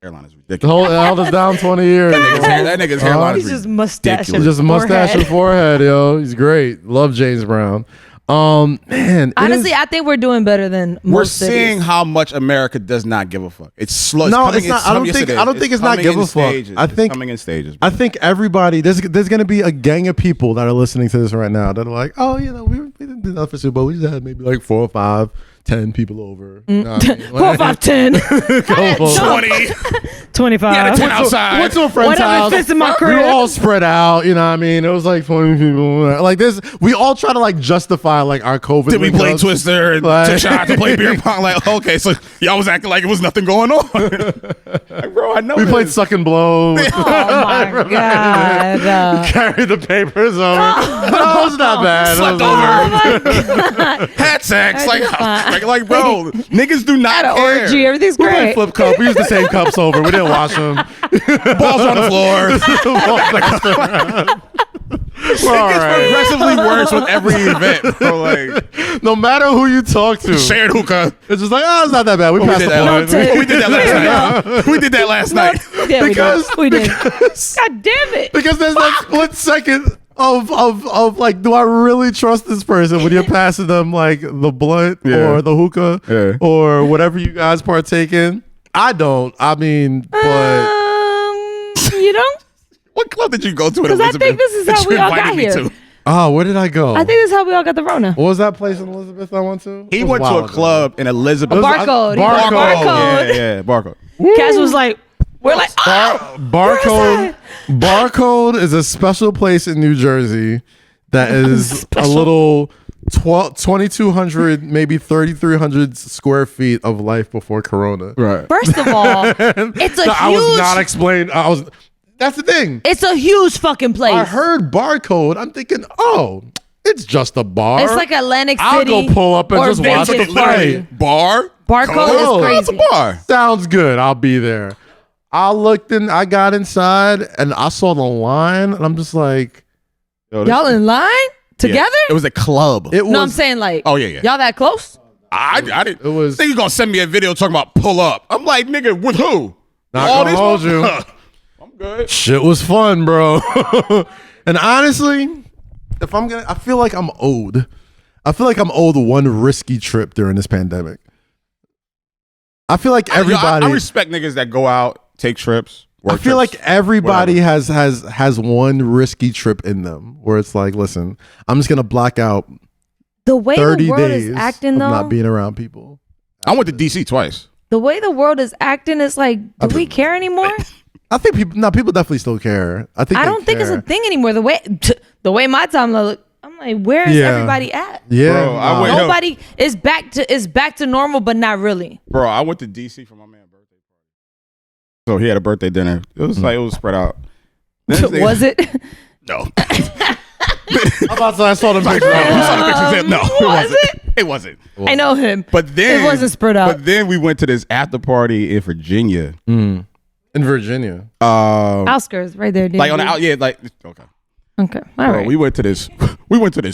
there. Airline is The ridiculous. whole held us down 20 years. That nigga's hairline He's is just mustache. ridiculous. and Just mustache and forehead. forehead, yo. He's great. Love James Brown. Man, it Honestly, is- I think we're doing better than We're most cities. seeing how much America does not give a fuck. It's slow. No, coming it's not. I don't yes, think. it is. I don't think it's not coming give in a fuck. stages. I It's think. coming in stages. I think everybody. There's going to be a gang of people that are listening to this right now that are like, oh, we didn't do that for Super Bowl. We just had maybe like 4 or 5, 10 people over. You know what I mean? 4, 5, 10, Couple. 20. 25. Yeah, the 10 outside. Went to a friend's Whatever house. fits in my We were crib. all spread out. You know what I mean? It was like 20 people. Like this, we all try to like justify like our COVID. Did we play linkups. Twister and Like- took shots and play beer pong? Like, okay, so y'all was acting like it was nothing going on. Like, bro, I know We this. played suck and blow. Oh my god. Carry the papers over. No, it's not bad. Slept It was over. Oh my god. Had sex. Like, Fine. like, bro, niggas do not Had an care. orgy. Everything's We played great. flip cup. We used the same cups over. We didn't wash them. Balls on the floor. It's all right. Progressively worse with every event, bro. Like, No matter who you talk to, shared hookah. it's just like, oh, it's not that bad. We passed did the that. point. No, We did that last night. We did that last night. Yeah, we Because- did. We did. because- God damn it. Because there's that split second of like, do I really trust this person when you're passing them like the blunt Yeah. or the hookah Yeah. or whatever you guys partake in? I don't. I mean, but You don't? What club did you go to in Because I Elizabeth? think this is that how you we all invited got me here. to? oh, where did I go? I think this is how we all got the Rona. What was that place in Elizabeth I went to? He It was went to wild a ago. club in Elizabeth. Barcode. Barcode. Yeah, Barcode. Cass was like, we're like, oh, Barcode. Barcode is a special place in New Jersey that is a little 2,200, maybe 3,300 square feet of life before Corona. Right. first of all, it's a No, I was not huge, explained. That's the thing. it's a huge fucking place. I heard Barcode. I'm thinking, oh, it's just a bar. It's like Atlantic I'll City. go pull up and or just watch Vegas the Party. play. Bar. Barcode Oh, is It's a crazy. bar. Sounds good. I'll be there. I looked in. I got inside and I saw the line, and I'm just like, Yo, this- Y'all in line yeah. together? It was a club. it was. No, I'm saying like, Oh, yeah. y'all that close? I didn't. It was- Think you gonna send me a video talking about pull up? I'm like, nigga, with who? Not All gonna these hold you. motherfuckers? I'm good. Shit was fun, bro. And honestly, if I'm gonna, I feel like I'm owed. I feel like I'm owed one risky trip during this pandemic. I feel like everybody. I respect niggas that go out, take trips. I feel trips, like everybody whatever. has one risky trip in them where it's like, listen, I'm just gonna block out The way 30 the world days is acting, of though, not being around people. I went to DC twice. the way the world is acting, it's like, do we care anymore? I think people definitely still care. I don't think it's a thing anymore. The way my time look, I'm like, where is everybody at? Yeah, Bro, I went- Nobody is back to normal, but not really. Bro, I went to DC for my man's birthday party. So he had a birthday dinner. It was like it was spread out. Was it? No. I saw the picture. You saw the pictures? No, Was it wasn't. I know him. But then It wasn't spread out. But then we went to this after party in Virginia. In Virginia. Outskirts, right there. Like on the out, yeah, like okay. Okay, all Bro, right. we went to this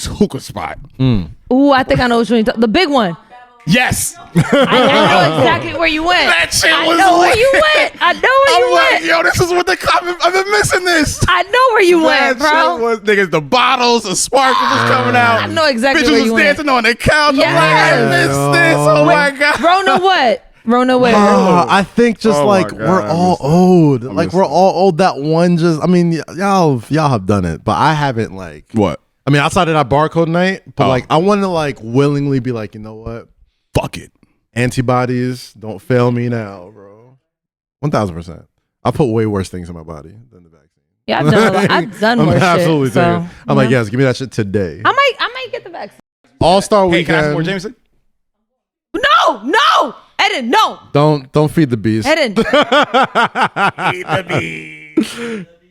hookah spot. Ooh, I think I know which one. The big one. Yes. I know exactly where you went. That shit I was know where lit. you went. I know where you I'm like, went. yo, this is what I've been missing this. I know where you That went, bro. shit was niggas, the bottles, the sparkles was coming out. I know exactly Bitches where was you went. dancing on the couch. Yes. I'm like, I missed this. Oh my god. Rona what? Rona where? I think just Oh like my God, we're I all missed it. old. I Like missed we're it. all old. That one just. I mean, y'all have done it, but I haven't. Like What? I mean, outside of that barcode night, but Oh. like I want to like willingly be like, you know what? Fuck it. Antibodies don't fail me now, bro. 1000%. I put way worse things in my body than the vaccine. Yeah, I've done a lot. I've done I'm more absolutely shit. So, serious. I'm like, yes, give me that shit today. I might get the vaccine. All-Star Hey, can I have some more weekend. Jameson? No, Eden, no, Don't feed the beast. Eden.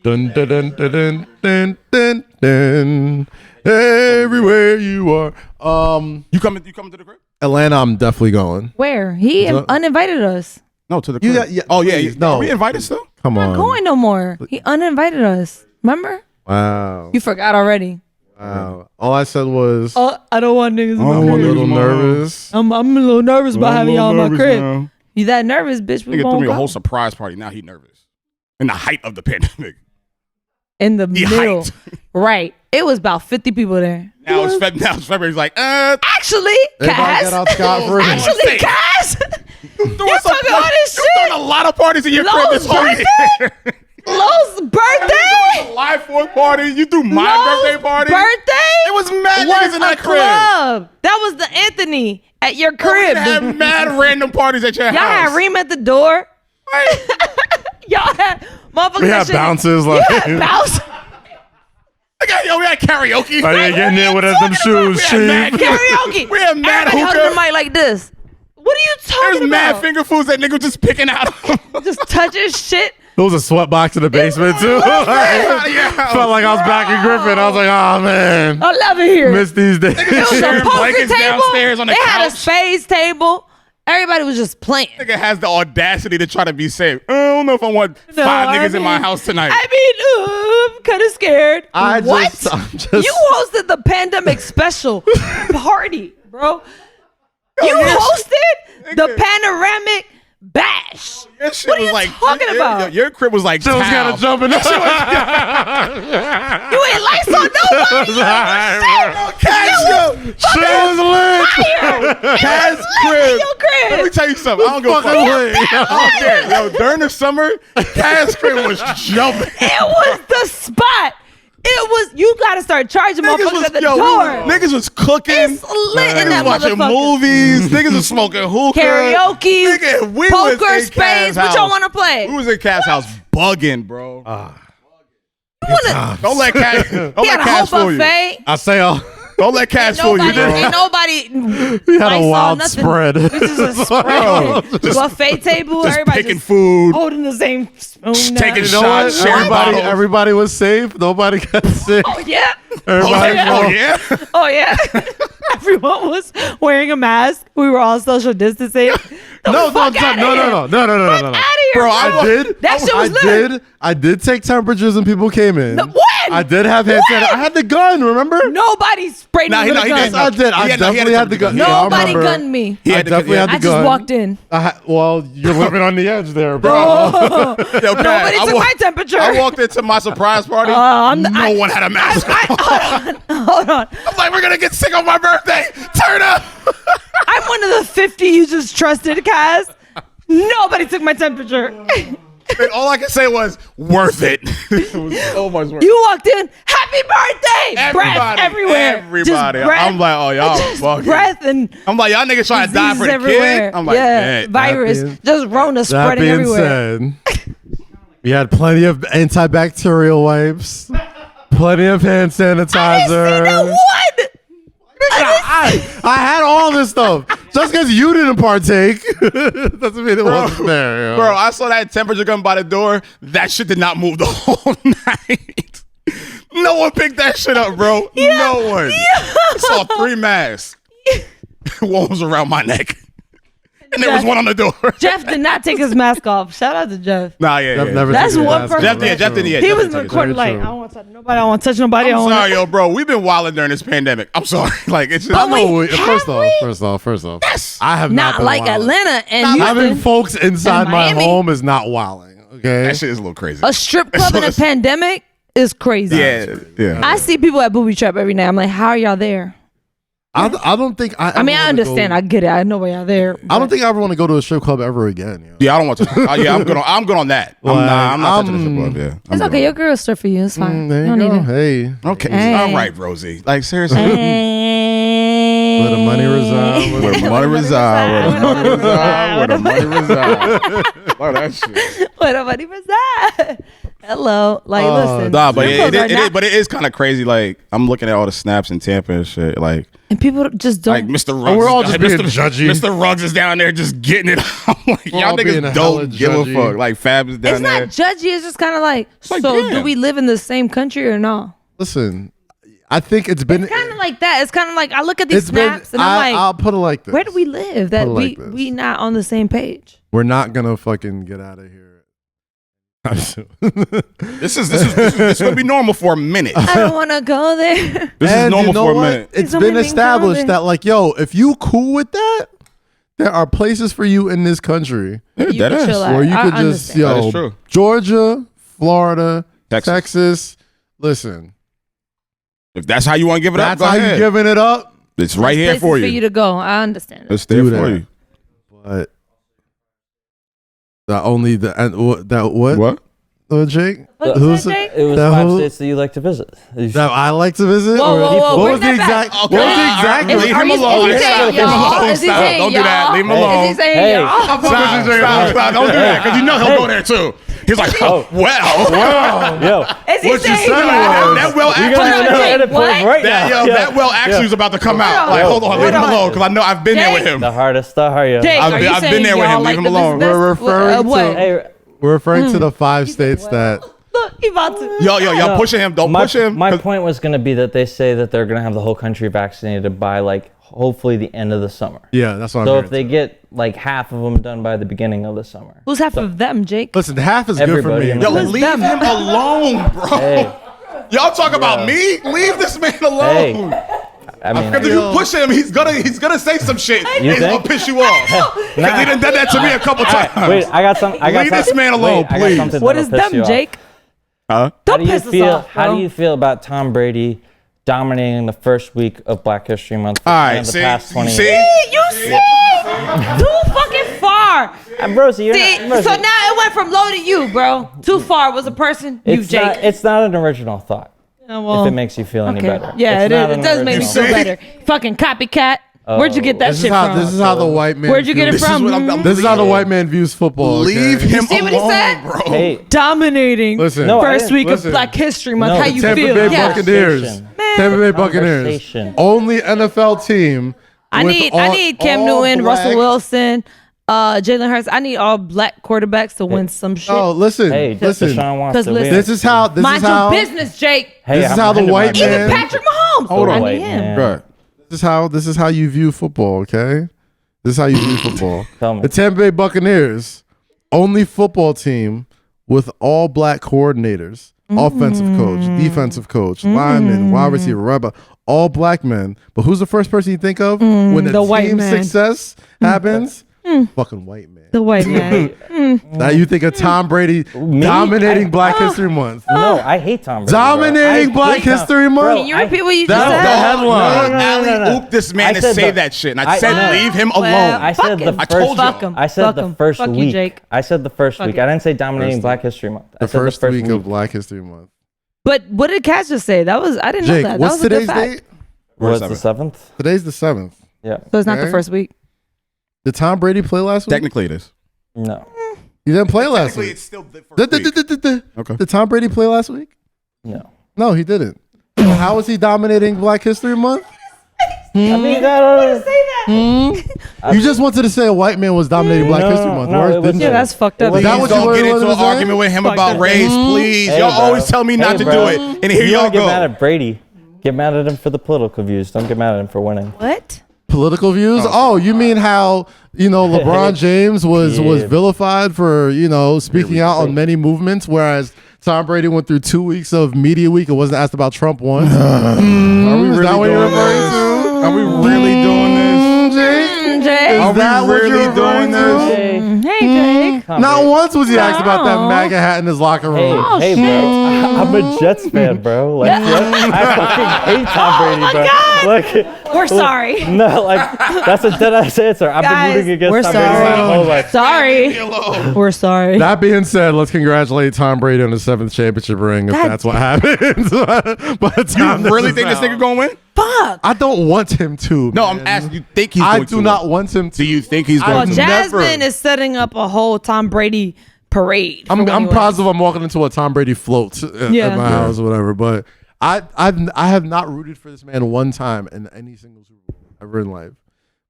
Dun, dun, dun, dun, dun, dun, dun, dun. Everywhere you are. You coming to the crib? Atlanta, I'm definitely going. Where he What's up? uninvited us. No, to the You crib. got- yeah, oh yeah, please, no. no. Are we invited still? Come I'm on. not going no more. He uninvited us. Remember? Wow. You forgot already. Wow. All I said was I don't want niggas in I my don't I'm a want crib. little nervous. I'm a little nervous about having y'all in my crib. Now. You that nervous, bitch? We Nigga threw won't me a go. whole surprise party. Now he nervous. In the height of the pandemic. In the He middle. hyped. Right. It was about 50 people there. Now it's February. He's like, Actually, Everybody got out Cass. scot-free. Actually, Cass. You're talking all this You shit. throwing a lot of parties in your crib Lowe's this whole year. birthday? Lowe's birthday? July 4th party. You threw my Lowe's birthday party. birthday? It was mad was niggas in that a crib. club. That was the Anthony at your We crib. had mad random parties at your Y'all house. had Reem at the door. Y'all had motherfuckers. We that had shit- bounces like Yeah, bounce. We had karaoke. I ain't getting in with them shoes, We had mad chief. Karaoke. We had mad Everybody held the hookah. mic like this. What are you talking There's mad about? finger foods that nigga was just picking out. Just touching shit. There was a sweat box in the basement too. Out of your house. Felt like I was back in Griffin. I was like, oh man, I love it here. miss these days. It was a sharing poker blankets table. downstairs on the They had a couch. spades table. Everybody was just playing. Nigga has the audacity to try to be safe. I don't know if I want No, five I niggas in my mean- house tonight. I mean, I'm kind of scared. I'm what? just- You hosted the pandemic special party, bro. You yes. hosted the Nigga. panoramic bash. Your shit What are was you like, talking about? Your crib was like Shit was towel. kind of jumping. You ain't lights on nobody. Shit was lit. Cass In crib. your crib. Let me tell you something. I don't give a Fucking fuck. lit. I don't care. Yo, during the summer, Cass crib was jumping. It was the spot. It was. You gotta start charging motherfuckers at the door. Niggas was cooking. It's lit in Niggas that watching motherfucker. movies. Niggas was smoking hookah. Karaoke, Nigga, we poker, was in spades. Cass' What y'all house. want to play? We was in Cass' house bugging, bro. Wanna- Don't let Cass. Don't He let had a Cass whole fool you. buffet. I say, Don't let Cass fool you, bro. Ain't nobody. we had a Lysol, wild nothing. spread. This is a spread. Buffet table. Just Everybody picking just food. holding the same spoon. taking now. You know what? Shots, sharing bottles. Everybody was safe. Nobody got sick. Oh yeah. Everybody Oh yeah. Oh yeah. Everyone was wearing a mask. We were all social distancing. No, Fuck outta here. no. Out of here, Bro, I did. That shit was lit. I did take temperatures and people came in. When? I did have hand sanitizer. I had the gun, remember? Nobody sprayed me with a gun. Yes, I did. I definitely had the gun. Nobody gunned me. I definitely had the I gun. just walked in. Well, you're living on the edge there, bro. Nobody took my temperature. I walked into my surprise party. No one had a mask on. Hold on. I'm like, we're gonna get sick on my birthday. Turn up. I'm one of the 50 you just trusted, Kaz. Nobody took my temperature. And all I can say was worth it. It was so much worth it. You walked in, happy birthday! Breath everywhere. Everybody. Just breath, I'm like, oh, y'all just fucking. breath and I'm like, y'all niggas trying to die for the everywhere. kid? I'm like, yeah, virus. Just Rona That spreading being everywhere. said, we had plenty of antibacterial wipes, plenty of hand sanitizer. I didn't see that one. I had all this stuff. Just because you didn't partake doesn't mean it wasn't there. Yo. Bro, I saw that temperature gun by the door. That shit did not move the whole night. No one picked that shit up, bro. No one. I saw 3 masks. One was around my neck. And there was one on the door. Jeff did not take his mask off. Shout out to Jeff. Nah, yeah. Jeff never That's took his one mask person. off. Jeff didn't. He Jeff was didn't take recording his like, true. I don't want to touch nobody. I don't want to touch nobody. I'm sorry, yo, bro. We've been wilding during this pandemic. I'm sorry. Like, it's just. I know. wait, First have off. Yes. I have not Not been like wilding. Atlanta and Having Houston. folks inside and my Miami. home is not wilding. Okay. That shit is a little crazy. A strip club in a pandemic is crazy. Yeah. I see people at Booby Trap every night. I'm like, how are y'all there? I don't think I. I mean, I understand. I get it. I know why y'all there. I don't think I ever want to go to a strip club ever again. Yo. Yeah, I don't want to. I'm good on that. I'm not touching the strip club. Yeah. It's okay. Your girl strip for you. It's fine. There you you don't go. need it. Hey, Okay. Hey. All right, Rosy. Like, seriously. where the money reside. Where the money reside. Where the money reside. Where the money reside. Love that shit. Where the money reside. Hello. Like, listen. Nah, but strip clubs are not- it is kind of crazy. Like, I'm looking at all the snaps in Tampa and shit. Like, and people just don't. like Mr. Ruggs. we're all just being judgy. Mr. Ruggs is down there just getting it. I'm like, We're y'all all being niggas hella don't give a judgy. fuck. Like, Fab is down it's there. not judgy. It's just kind of like, like, so damn. do we live in the same country or no? Listen, I think it's been. It's kind of like that. It's kind of like I look at these It's been. snaps and I'm like, I'll put it like this. where do we live that Put it like this. we not on the same page? We're not gonna fucking get out of here. This is gonna be normal for a minute. I don't want to go there. This is And normal you know for a what? minute. It's Don't been make me established go that, like, yo, if you cool with that, there are places for you in this country You that can is. chill out. where you I could just, understand. That is yo, true. Georgia, Florida, Texas. Texas. Listen, If that's how you want to give it up, that's go how ahead. you giving it up. It's right here Places for you. to go. I understand. It's there Do for that. you. But that only the what? What? Jake? What Who's you said, Jake? It was That 5 who- states that you like to visit. That I like to visit? Whoa, Or- whoa, whoa, What bring was the that back. exact? What was the exact? Leave him alone. Is he saying Leave him y'all? alone. Is he Stop. saying Don't do that. y'all? Leave him alone. Is he saying Hey. y'all? Stop. Don't do that because you know he'll go there too. He's like, oh, well. Yo, Is he What you saying said y'all? was- That well you actually. gotta Hold on, know Jake, edit what? points right That, now. that well actually is about to come out. Like, hold on, leave him alone because I know I've been there with him. The hardest, the hardest. Jake, I've are been- you I've been saying there with y'all him. like Leave the him alone. best- We're referring what? to- Hey, We're referring to the 5 states that. Look, he about to. Yo, y'all pushing him. Don't push him. My 'cause- point was going to be that they say that they're going to have the whole country vaccinated by like hopefully the end of the summer. Yeah, that's what So I'm if they get like half of them done by the beginning of the summer. Who's half of them, Jake? Listen, half is good for Everybody me. in the Yo, Who's leave them? him alone, bro. Hey, Y'all talk about me? Leave this man alone. hey. I mean, Because if you push him, he's gonna say some shit. And You it's gonna think? piss you off. Because he done done that to me a couple times. wait, I got some. Leave this man alone, I got please. something What that'll is piss them, you off. Jake? Huh? How Don't do you piss us feel? off. How bro. do you feel about Tom Brady dominating the first week of Black History Month for All right, the see, past 20 see? years? You see? Too fucking far. Rosie, you're See, not, Rosie, so now it went from low to you, bro. Too far was a person. You, it's Jake. not, it's not an original thought. Well, if it makes you feel any okay. better. Yeah, It's it not is. an It does make me original feel See? better. Fucking copycat. Where'd you get that This shit is how from? this is how the white man. Where'd you get it views- from? This is how the white man views football. okay? Leave him see what he alone, said? bro. Hey, Dominating. Listen, No, I First didn't- week listen. of Black History Month. No, How the you Tampa feel? Bay Yeah. Buccaneers. Conversation. Tampa Bay Buccaneers. Conversation. Only NFL team. I with need Cam all Newton, black- Russell Wilson, Jalen Hurts. I need all black quarterbacks to win some shit. Oh, listen, hey, listen. Deshaun wants 'Cause to listen, win. This is how. This Mind is how. your business, Jake. Hey, this is I'm how the minding white my man- Even business. Patrick Mahomes. Hold I on. need White him. man. Bruh, this is how you view football. Okay, this is how you view football. Tell me. The Tampa Bay Buccaneers, only football team with all black coordinators offensive coach, defensive coach, lineman, wide receiver, running back, all black men. But who's the first person you think of when the white team man. success happens? Fucking white man. The white man. Now you think of Tom Brady dominating Black History Month. No, I hate Tom Brady. Dominating bro. I Black hate Tom- History Month? Bro, Can you repeat what you That's just the said? headline. No. Oop this man I to said say the- that shit. And I I said, know. leave him Well, alone. I said the fuck first. him. Fuck him. I said Fuck the him. first Fuck week. you, Jake. I said the first Fuck week. it. I didn't say dominating Black History Month. I The said first the week first of Black History Month. But what did Cass just say? I didn't know Jake, that. what's that was a today's good fact. date? Was the 7th? Today's the 7th. Yeah. So it's not the Okay. first week. Did Tom Brady play last week? Technically, it is. No. He didn't play last week. still the first week. Okay. Did Tom Brady play last week? No. No, he didn't. So how is he dominating Black History Month? I mean, You just wanted to say a white man was dominating Black No, History Month. no, Words it was- didn't Yeah, you? that's fucked up. was- Is that Please what you don't wanted get into to an say? argument with him about race, please. Hey, y'all bro. always tell me not Hey, to bro. do it, and here You y'all don't get mad go. at Brady. Get mad at him for the political views. Don't get mad at him for winning. What? Political views? Oh, you mean how, LeBron James was Yeah. vilified for, speaking out on many movements, whereas Tom Brady went through 2 weeks of media week and wasn't asked about Trump once? Are we Is really that what you're doing referring this? to? Are we really doing this? Jake? Are that we what really you're doing referring this? to? Hey, Jake. Tom Not Brady. once was he asked about that No. MAGA hat in his locker Hey, room. hey, bro. I'm a Jets fan, bro. Like, I fucking hate Tom Brady, bro. Like, We're sorry. no, like that's a dead ass answer. I've Guys, been rooting against we're Tom Brady my sorry. whole life. Sorry. We're sorry. That being said, let's congratulate Tom Brady on his 7th championship ring if God that's what happens. But You really think this nigga gonna win? Fuck. I don't want him to. No, man. I'm asking. You think he's I going to? do not want him to. Do you think he's Well, going to? Jasmine never. is setting up a whole Tom Brady parade. for I'm when he wins. positive I'm walking into a Tom Brady float at Yeah. my house or whatever. But I have not rooted for this man one time in any single Super Bowl ever in life.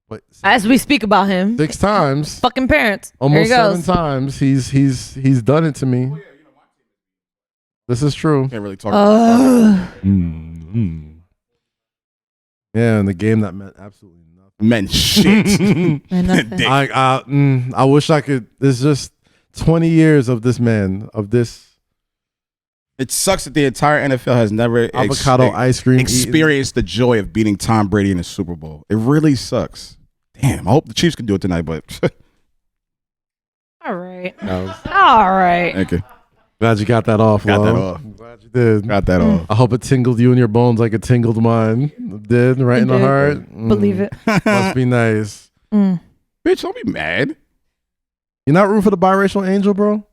But As we speak about him, 6 times, fucking parents. almost There he 7 goes. times, he's done it to me. This is true. Can't really talk. About Yeah, in the game that meant absolutely nothing. men shit. Man, nothing. Dick. I wish I could. There's just 20 years of this man, of this It sucks that the entire NFL has never avocado ice cream experienced the joy of beating Tom Brady in the Super Bowl. It really sucks. Damn, I hope the Chiefs can do it tonight, but All right. eating. All right. thank you. Glad you got that off. Got that Lo. off. I'm glad you did. Got that off. I hope it tingled you in your bones like it tingled mine. It did, right in the did. heart. Believe it. Must be nice. Mm. Bitch, don't be mad. You're not rooting for the biracial angel, bro?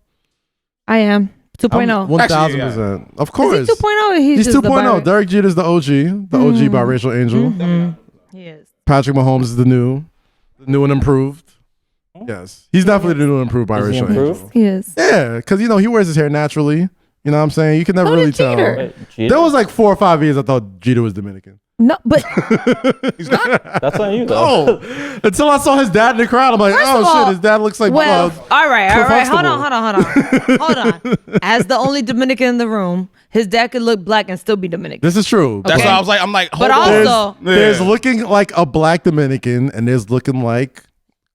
I am. 2.0. 1,000%. Of course. Is he 2.0 or he's He's just 2.0. Derek Jeter's the OG, biracial angel. He is. Patrick Mahomes is the new and improved. Yes. He's definitely the new and improved Is he biracial improved? angel. He is. Yeah, because, he wears his hair naturally. You know what I'm saying? You can never So really did tell. Jeter. Wait, Jeter? There was like 4 or 5 years I thought Jeter was Dominican. No, but That's on you, though. Oh, until I saw his dad in the crowd, I'm like, First oh of all, shit, his dad looks like. well, all right. Cliff Hold on. As the only Dominican in the room, his dad could look black and still be Dominican. this is true. That's Okay. why I was like, I'm like, hold But on. also- There's looking like a black Dominican, and there's looking like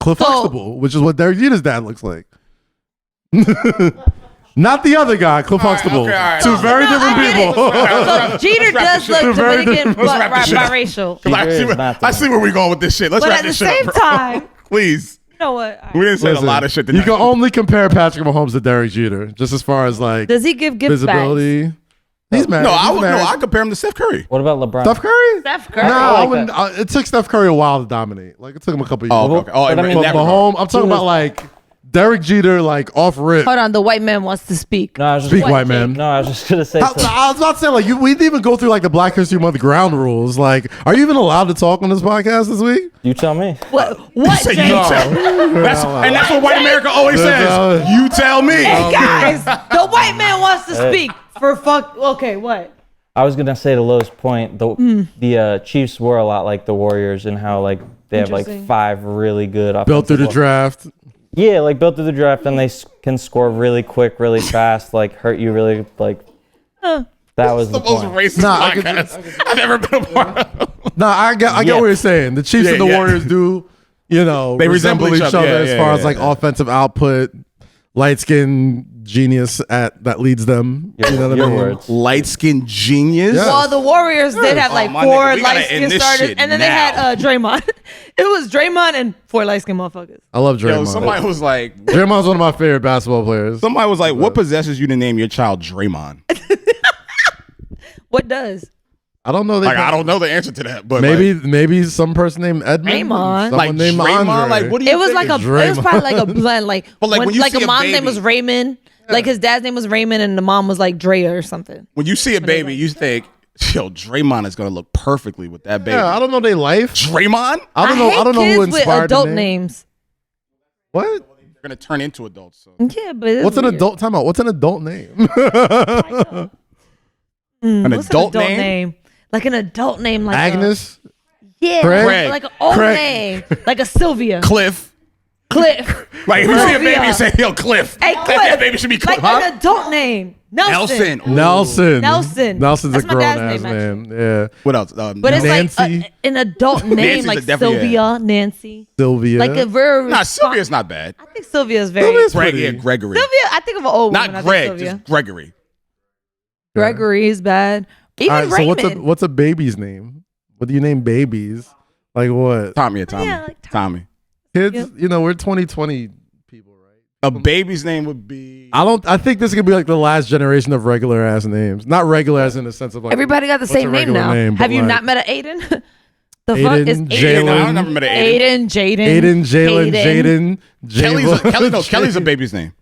Cliff So- Huxtable, which is what Derek Jeter's dad looks like. Not the other guy, Cliff Huxtable. okay, all right. Two very different I get it. people. So Jeter does look Very Dominican, but wrap this shit up. biracial. I see, Jeter is where, not I see where we're going with this shit. Let's But wrap at the this shit same up, bro. time, Please. you know what? We didn't say Listen, a lot of shit you tonight. can only compare Patrick Mahomes to Derek Jeter, just as far as like Does he give gifts back? visibility. He's married. No, I He's would married. no, I compare him to Steph Curry. What about LeBron? Steph Curry? Steph Curry. No, I I like wouldn't. It took Steph Curry a while to dominate. Like it took him a couple years. Oh, okay. Oh, But I in mean, that But regard. Mahomes, I'm talking about like Derek Jeter, like off rip. Hold on, the white man wants to speak. No, I was just Speak, white man. No, I was just gonna say. I was about to say, like, we didn't even go through like the Black History Month ground rules. Like, are you even allowed to talk on this podcast this week? You tell me. What? Say Jake? you tell. And that's what white America always says. You tell me. Hey guys, the white man wants to speak for fuck. Okay, what? I was gonna say to Lowe's point, the Chiefs were a lot like the Warriors in how like they have like Interesting. 5 really good Built through the offensive- draft. Yeah, like built through the draft, and they can score really quick, really fast, like hurt you really like. That was The the most point. racist Nah, I could podcast I've ever been a part of. Nah, I get Yeah. what you're saying. The Chiefs Yeah, and the yeah. Warriors do, They resemble each other. Yeah, as yeah, far yeah, as like yeah. offensive output, light skin genius that leads them. Your, You know what I your mean? words. Light skinned genius. Yeah. Well, the Warriors did have like my 4 nigga, we gotta light skin end this starters, shit and then they now. had Draymond. It was Draymond and 4 light skin motherfuckers. I love Draymond. Yo, somebody was like, Draymond's one of my favorite basketball players. what possesses you to name your child Draymond? What does? I don't know. Like, I don't know the answer to that, but Maybe some person named Edmund. Draymond. Someone like named Draymond, Andre. like what do you? It was think? like it was probably like a blend. Like, But, like, when you see a a mom's name baby- was Raymond. Like his dad's name was Raymond, and the mom was like Drea or something. When you see a baby, you think, yo, Draymond is gonna look perfectly with that baby. Yeah, I don't know their life. Draymond? I don't know. hate I don't know kids who with inspired adult the name. names. What? They're gonna turn into adults. So. Yeah, but it's What's an weird. adult? Time out. What's an adult name? What's adult an adult name? name? Like an adult name, like Agnes. yeah, Craig? like an old Craig. name, like a Sylvia, Cliff. Cliff. Like if you see a baby Sylvia. and say, yo, Cliff. Hey, That Cliff. baby should be Cliff. Like Huh? an adult name, Nelson. Nelson. Ooh. Nelson. Nelson. Nelson's That's a my grown dad's ass name, name. Yeah. What else? But it's Nancy. like an adult name, Nancy's like a definitely, Sylvia, Nancy. Sylvia. Like a very. Nah, Sylvia's not bad. I think Sylvia is very. Sylvia's Greg, pretty. yeah, Gregory. Sylvia, I think of an old woman. I Not think Greg, Sylvia. just Gregory. Gregory is bad. Even All right, so Raymond. what's a baby's name? What do you name babies? Like what? Tommy or Tommy. Yeah, like Tommy. Kids, Yeah. you know, we're 2020 people, right? A baby's name would be. I think this is gonna be like the last generation of regular ass names. Not regular as in the sense of like Everybody got the what's same a name regular now. name, Have but you like- not met an Aiden? The Aiden, fuck is Jalen. I never met an Aiden. Jaden. Jalen, Jaden, Kelly's Kelly's a baby's name.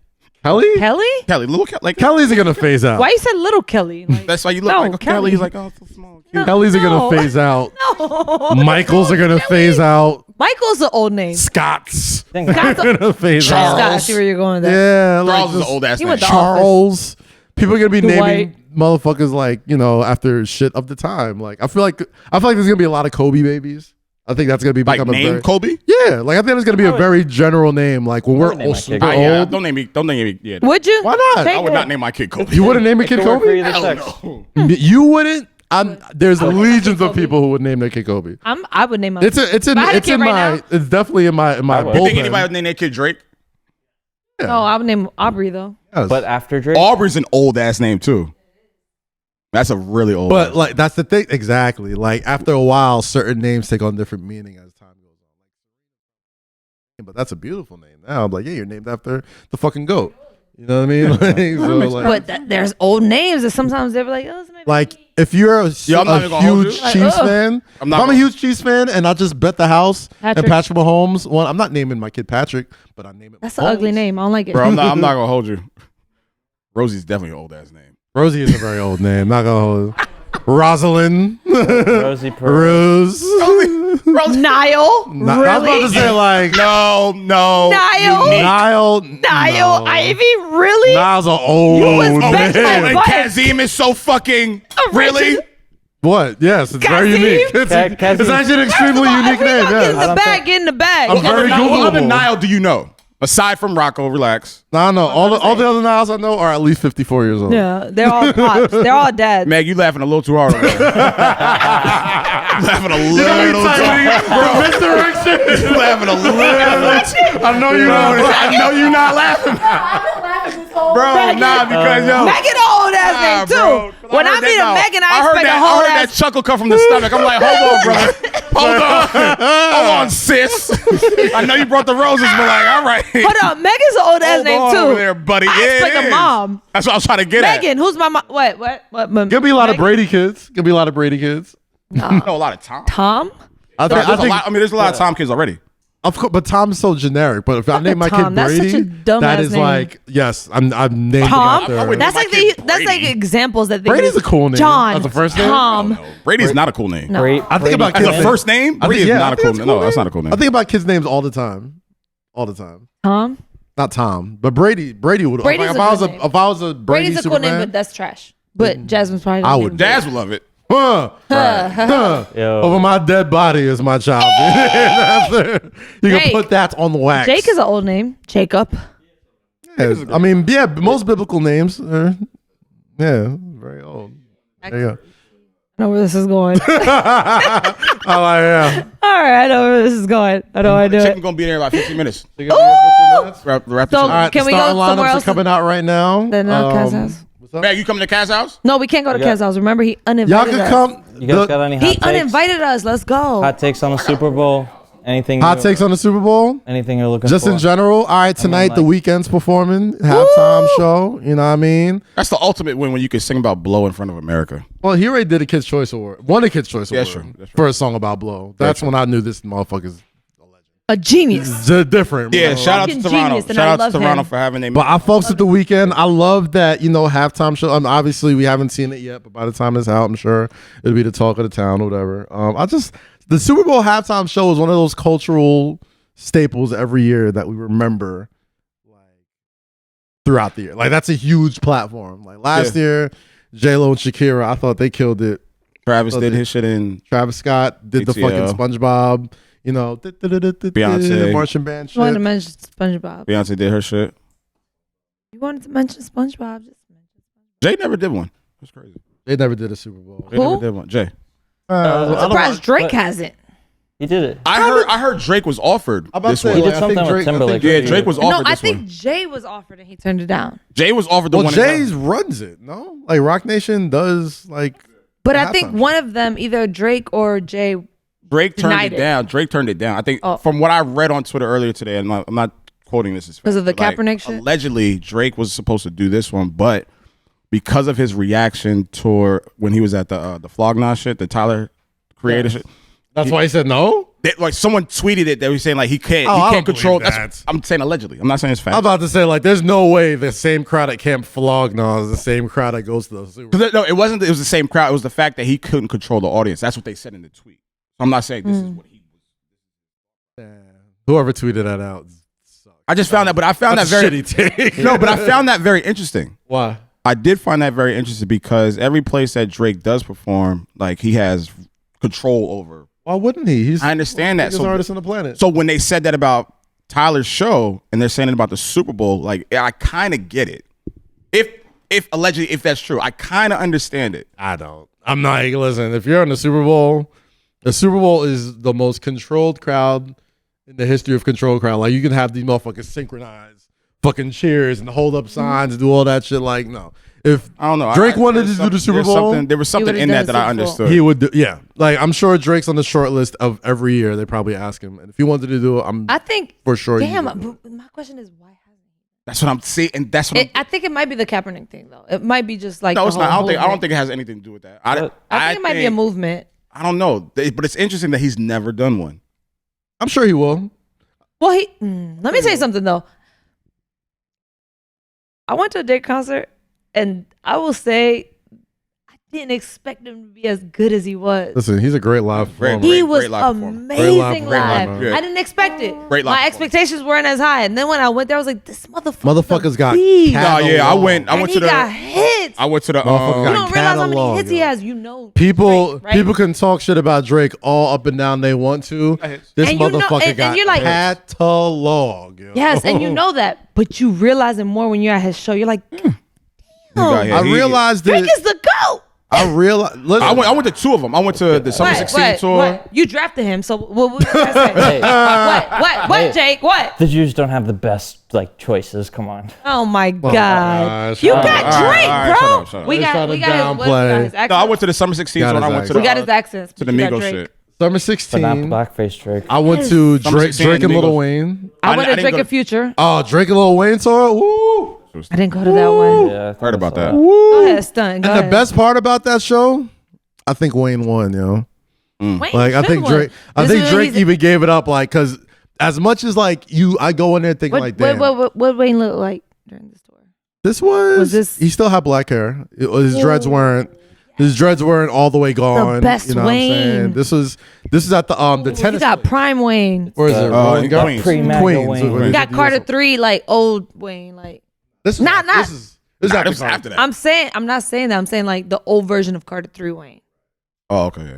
Kelly? Kelly? Kelly, little Kelly. Like, Kelly's are gonna phase out. Why you said little Kelly? Like, that's why you look No, like a Kelly. Kelly. He's like, oh, so small. Cute. Kelly's are No. gonna phase out. no. Michaels are gonna phase out. Michael's an old name. Scott's Think Scott's are gonna phase Charles. out. Scott, I see where you're going with that. Yeah, like Charles is an this- old ass He name. went to Charles. People are gonna be Dwight. naming motherfuckers like, you know, after shit of the time. Like I feel like there's gonna be a lot of Kobe babies. I think that's gonna be Like become a name very, Kobe? yeah. Like I think there's gonna be a very general name. Like when we're name my kid super Kobe. Yeah, old, don't name me. Yeah. Would you? why not? I would not name my kid Kobe. You wouldn't name a kid it could work for Kobe? either Hell sex. no. You wouldn't. There's I would name my legions kid of Kobe. people who would name their kid Kobe. I would name my It's If I had a kid right now- it's definitely in my I would. You bullpen. think anybody would name their kid Drake? No, I would name Aubrey though. Yes. But after Drake, Aubrey's an old ass name too. That's a really old. But like that's the thing, exactly. Like after a while, certain names take on different meaning as time goes on. But that's a beautiful name. Now I'm like, yeah, you're named after the fucking goat. You know what I mean? But there's old names that sometimes they're like, oh, it's my like if you're a, Yo, I'm not even gonna hold huge you. Like, Chiefs ugh. fan, I'm if not I'm a gonna- huge Chiefs fan and I just bet the house and Patrick. Patrick Mahomes, well, I'm not naming my kid Patrick, but I name it. That's an Mahomes. ugly name. I don't like it. bro, I'm not gonna hold you. Rosy's definitely an old ass name. Rosie is a very old name. Not gonna hold. Rosalind, Rosie Pearl. Rose. Niall. I was about Really? to say like No. Niall. Unique. Niall. Niall no. Ivy. Really? Niall's an old was Oh, back man. and But- Kazeem is so fucking really. What? Yes, it's very Kazeem? unique. It's Kazeem. actually an extremely unique name. Get in Yes. the bag. Get in the bag. I'm very What other Googleable. Nile do you know aside from Rocco? Relax, No. All the other Niles I know are at least 54 years old. Yeah, they're all pops. They're all dads. Meg. You laughing a little too hard. Over there. laughing a little too. Misdirection. You laughing a little. I know you're not. I know you're not laughing, bro. Nah, because yo. Megan an old ass Nah, name bro. too. When I meet a Megan, I heard expect that, a whole I heard that ass. chuckle come from the stomach. I'm like, hold on, brother. Hold on, sis. I know you brought the roses, but like, all right. Hold on, Megan's an old ass Hold name on too. over there, buddy. I Yeah, expect it a is. mom. That's what I was trying to get Megan, who's my mom? What? Gonna be a lot of Megan? Brady kids. Gonna be a lot of Brady kids. at. No, a lot of Tom. Tom? I There's think, a lot, I mean, there's a lot of Tom kids already. of course, but Tom's so generic. But if I Fuck name a my Tom. kid That's such Brady, a dumb that ass is name. like yes, I'm named him Tom? after. I would- That's my like kid that's like Brady. examples that they Brady's use. a cool name. John. As a first name? Tom. Brady's not a cool name. No. I think about As kids. a first name, I Brady think, is yeah, not I a think cool name. No, that's name. not a cool name. I think about kids' names all the time. All the time. Tom? Not Tom, but Brady. Brady would. Brady's if a I was good a name. if I was a Brady Brady's a cool name, Superman, but that's trash. But Jasmine's probably I gonna would- name Daz would love it. Yo. over my dead body is my child. You can Jake. put that on the wax. Jake is an old name. Jacob. Yeah, I mean, yeah, most biblical names are, yeah, very old. There you go. I know where this is going. Oh, yeah. All right, I know where this is going. I know I do Chicken it. gonna be there in about 15 minutes. You gonna be here 15 minutes? Wrap the So- shit All right, Can the we go starting somewhere lineups else? are coming out right now. Then Kaz house. What's up? Man, you coming to Kaz house? No, we can't go to Yeah. Kaz's house. Remember, he Y'all uninvited can us. come. You guys got any hot He takes? uninvited us. Let's go. Hot takes on the Super Bowl? Anything? Hot takes on the Super Bowl? Anything you're looking Just for? in general. All right, tonight the Weeknd's performing. Halftime show. You know what I mean? That's the ultimate win when you can sing about blow in front of America. Well, he already did a Kids' Choice Award. Won a Kids' Choice Yeah, Award sure. That's for a song about blow. That's when I knew this motherfucker's A genius. different. Yeah, bro. shout out to Fucking Toronto. genius, and Shout I out to love Toronto him. for having their. But I fucks with the Weeknd. I love that, halftime show. Obviously, we haven't seen it yet, but by the time it's out, I'm sure it'll be the talk of the town or whatever. The Super Bowl halftime show is one of those cultural staples every year that we remember throughout the year. Like, that's a huge platform. Like, last year, J-Lo and Shakira, I thought they killed it. Travis did his shit in. Travis Scott did the ATL. fucking SpongeBob, Beyonce. Marching band You wanted to shit. mention SpongeBob. Beyonce did her shit. You wanted to mention SpongeBob. Just mention. Jay never did one. That's crazy. They never did a Super Bowl. Jay Who? never did one. Jay. I don't Surprised know. Drake hasn't. He did it. I heard Drake was offered I'm about to this say, one. He did I think something with Timberlake. Yeah, Drake was No, offered I this think one. Jay was offered and he turned it down. Jay was offered the Well, one. Jay's runs it, no? Like Rock Nation does, like. But the I think halftime one of them, either Drake or Jay. Drake turned denied it it. down. Drake turned it down. I think Oh. from what I read on Twitter earlier today, I'm not quoting this as fact, 'Cause of the but, Kaepernick shit? Allegedly, Drake was supposed to do this one, but because of his reaction to when he was at the Flog Gnaw shit, the Tyler Creator shit. That's why he said no? Like someone tweeted it. They were saying like he can't Oh, I don't control. believe That's, I'm saying allegedly. I'm not saying it's fact. I'm about to say, like, there's no way the same crowd at Camp Flog Gnaw is the same crowd that goes to the Super Bowl. 'Cause no, it wasn't. It was the same crowd. It was the fact that he couldn't control the audience. That's what they said in the tweet. I'm not saying this is what he was. Whoever tweeted that out. Sucks. I just found that, but I found That's that a very shitty take. no, but I found that very interesting. Why? I did find that very interesting because every place that Drake does perform, like he has control over. Why wouldn't he? He's I understand the that. biggest artist on the planet. So when they said that about Tyler's show and they're saying it about the Super Bowl, like I kind of get it. If allegedly, if that's true, I kind of understand it. I don't. I'm not. Listen, if you're on the Super Bowl is the most controlled crowd in the history of controlled crowd. Like, you can have these motherfuckers synchronize fucking cheers and hold up signs and do all that shit. Like, no. If I don't know. Drake wanted to do the Super Bowl, There was something would've in done that the I Super Bowl. understood. he would do, yeah. Like, I'm sure Drake's on the short list of every year. They probably ask him. And if he wanted to do it, I think. for sure. Damn. he would. But my question is, why hasn't That's what I'm saying, and that's what he? I think it might be the Kaepernick thing, though. It might be just like. no, the it's not. whole I don't movement. think it has anything to do with that. I think it might be a movement. I don't know, but it's interesting that he's never done one. I'm sure he will. Well, let me say something though. I went to a Drake concert, and I will say, I didn't expect him to be as good as he was. Listen, he's a great live Great, performer. He great was live performer. amazing Great live live. performer. I didn't expect it. Great live My performer. expectations weren't as high, and then when I went there, I was like, "This Motherfucker's got beat. No, catalog. yeah, I went And to he the. got hits. I went to the. Motherfucker You got don't realize how many catalog, hits he yo. has. You know, People Drake, right? people can talk shit about Drake all up and down they want to. This And you know- motherfucker and got you're like- catalog. Yo. Yes, and you know that, but you realize it more when you're at his show. You're like, Yeah, I realized Drake that. is the GOAT. I realized. I went to two of them. I went to the Summer 16 tour. What? You drafted him, so what you gonna say? What, Hey. Jake? What? The Jews don't have the best choices. Come on. Oh my God! gosh. You All got right, Drake, all right, bro. shut up, shut up. We He's got trying to his, what, downplay. his accents. No, I went to the Summer 16 Got tour. And I his went to accent. We got his accents. to the but you got Migos Drake. shit. Summer But not 16. blackface Drake. I went to Summer Drake, 16 Drake and Lil Migos. Wayne. I went I to didn't Drake go and to- Future. Oh, Drake and Lil Wayne tour. Woo! I didn't go to that one. Yeah, I think Heard I about saw that. Go ahead, stunt. Go And the ahead. best part about that show, I think Wayne won, yo. Wayne Like, I should've think won. Drake. I This think is Drake he's- even gave it up, like, because as much as like I go in there thinking like, damn, What Wayne look like during this tour? this was this- he still had black hair. His dreads weren't. His dreads weren't all the way gone. best you know Wayne. What I'm saying? This is at the You tennis. got place. Prime Wayne. Or is it Rolling got Queens? pre-MAGA Queens. Wayne. What You is got it? Carter 3, like old Wayne. Like This is Not- This is Nah, after this was Carter. after that. I'm not saying that. I'm saying like the old version of Carter 3 Wayne. Oh, okay. Yeah.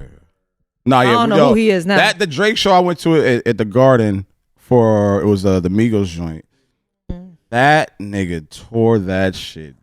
Nah, yeah. I don't know who he is now. That the Drake show I went to at the Garden for it was the Migos joint. That nigga tore that shit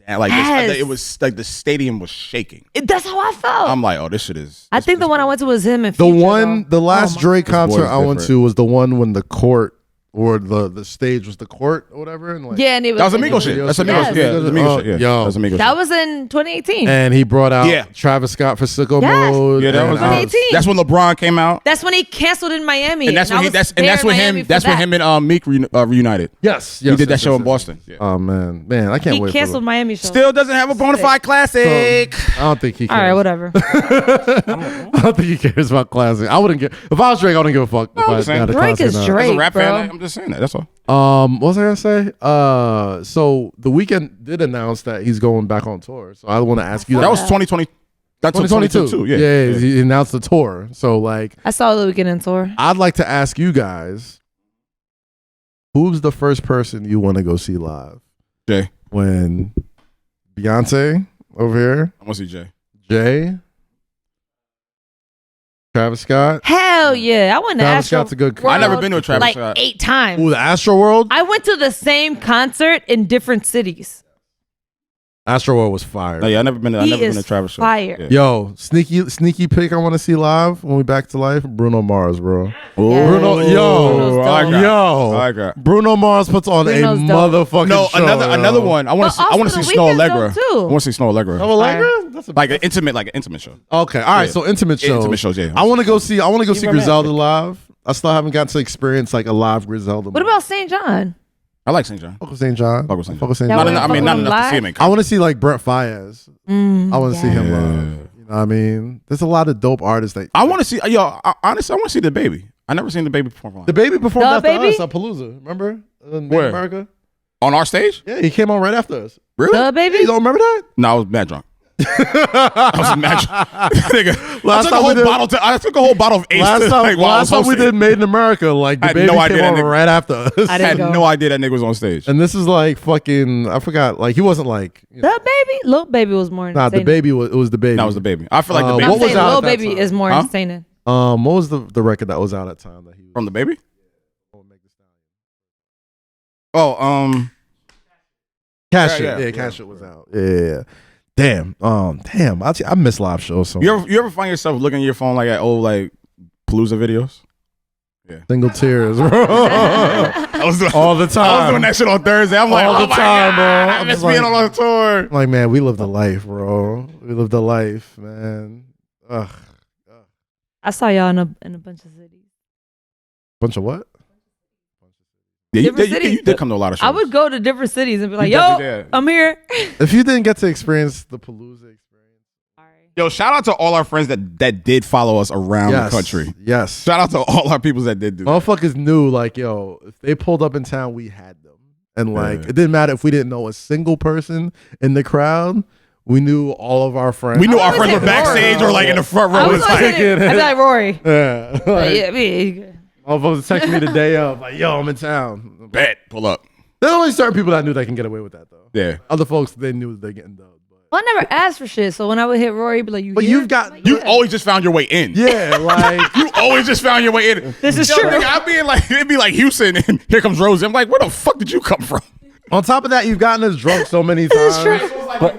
And like Yes. it was like the stadium was shaking. That's how I felt. I'm like, oh, this shit is. I think the one I went to was him and The Future, one, though. the last Oh, my Drake This boy concert is I went different. to was the one when the court or the stage was the court or whatever. And like, Yeah, and it was That was Amigo shit. That's Amigo Yes. shit. Yeah, that's Amigo shit. Yeah, Yo. that's Amigo That shit. was in 2018. and he brought out Yeah. Travis Scott for Sicko Yes. Mode. Yeah, that and was I 2018. That's when LeBron came out. That's when he canceled in Miami. And that's when I he was that's there when in Miami him for that's when that. him and Meek reunited. Yes, He yes, did that yes, show yes, in yes. Boston. Yeah. Oh man, I can't He wait. canceled for Miami show. Still doesn't have a bona fide classic. I don't think he cares. All right, whatever. I don't think he cares about classic. I wouldn't get if I was Drake. I wouldn't give a fuck. I'm if just I saying. had a Drake classic is or not. Drake. As a rap bro. fan, I'm just saying that. That's all. What was I gonna say? So the Weeknd did announce that he's going back on tour. So I want to ask you That was 2020. That's 2022 too. Yeah, Yeah. he announced the tour. So like, I saw the Weeknd in tour. I'd like to ask you guys, who's the first person you want to go see live? Jay. When Beyonce over here, I want to see Jay. Jay, Travis Scott. Hell yeah. I went to Travis Astro Scott's a good. World I never been to a Travis like Scott. 8 times. Ooh, the Astro World. I went to the same concert in different cities. Astro World was fire. No, yeah, I never been to He a is Travis show. fire. Yeah. Yo, sneaky pick. I want to see live when we back to life. Bruno Mars, bro. Yeah. Bruno, Bruno's dope. yo, I like that. Bruno Mars puts on Bruno's a dope. motherfucking No, show. another one. I want But to see. I want to also see the Snow Weeknd's Allegra. dope, too. I want to see Snow Allegra. Oh, Allegra? That's a Like an intimate show. okay. All right. Yeah. So intimate shows. Intimate shows, yeah. I want to go see. I want to go Be see romantic. Griselda live. I still haven't gotten to experience like a live Griselda. What about St. John? I like St. John. Fuck with St. John? Fuck with St. Fuck with St. Y'all John. wanna I mean, fuck not with him enough to see live? him in I want to see like Brent Faiyaz. I want to see him Yeah. live. You know what I mean? There's a lot of dope artists that I want to see. Honestly, I want to see the baby. I never seen the baby perform live. the baby performed The after Baby? us at Palooza. Remember? In Where? America? On our stage? Yeah, he came on right after us. Really? The baby? You don't remember that? No, I was mad drunk. I was mad drunk. Nigga, I Last took time a we whole did- bottle. I took a whole bottle of Ace. Last while I was time we hosting. did Made in America, like I the had baby no idea came that on nigga- right after us. I I didn't had go. no idea that nigga was on stage. And this is like fucking, I forgot, like he wasn't like, you know, The baby? Lil Baby was more nah, the insane. baby was, it was the baby. That was the baby. I feel like the Uh, baby I'm what was saying out Lil at that Baby time? is more Huh? insane. What was the record that was out at time that he was from the baby. Oh, Cash Yeah, It. yeah, Yeah, Cash It was out. Yeah. Damn. I miss live shows so you much. ever find yourself looking at your phone like at old like Palooza videos? Single tears, bro. I was doing All the I was time. doing that shit on Thursday. I'm like, All oh the my time, God, bro. I I'm miss just being like- on a tour. Like, man, we lived a life, bro. We lived a life, man. Ugh. I saw y'all in a bunch of cities. Bunch of what? Yeah, you Different did, cities. you did come to a lot of shows. I would go to different cities and be like, You yo, definitely did. I'm here. If you didn't get to experience the Palooza experience, Yo, shout out to all our friends that did follow us around yes, the country. Yes. Shout out to all our people that did do that. Motherfuckers knew, like, yo, if they pulled up in town, we had them. And, like, Yeah. it didn't matter if we didn't know a single person in the crowd. We knew all of our friends. We knew I our always friends hit were backstage Rory. or like in the front row. I It was was like, like, ticket. I'd be like, Rory. Yeah. Like, Yeah, me. motherfuckers text me the day of, like, yo, I'm in town. bet, pull up. There's only certain people that knew they can get away with that, though. Yeah. Other folks, they knew they're getting dubbed. But Well, I never asked for shit. So when I would hit Rory, he'd be like, you But here? you've got- I'm like, You yeah. always just found your way in. yeah, like, You always just found your way in. This is Yo, true. nigga, I'd be in like, it'd be like Houston and here comes Rosy. I'm like, where the fuck did you come from? on top of that, you've gotten us drunk so many times. is true.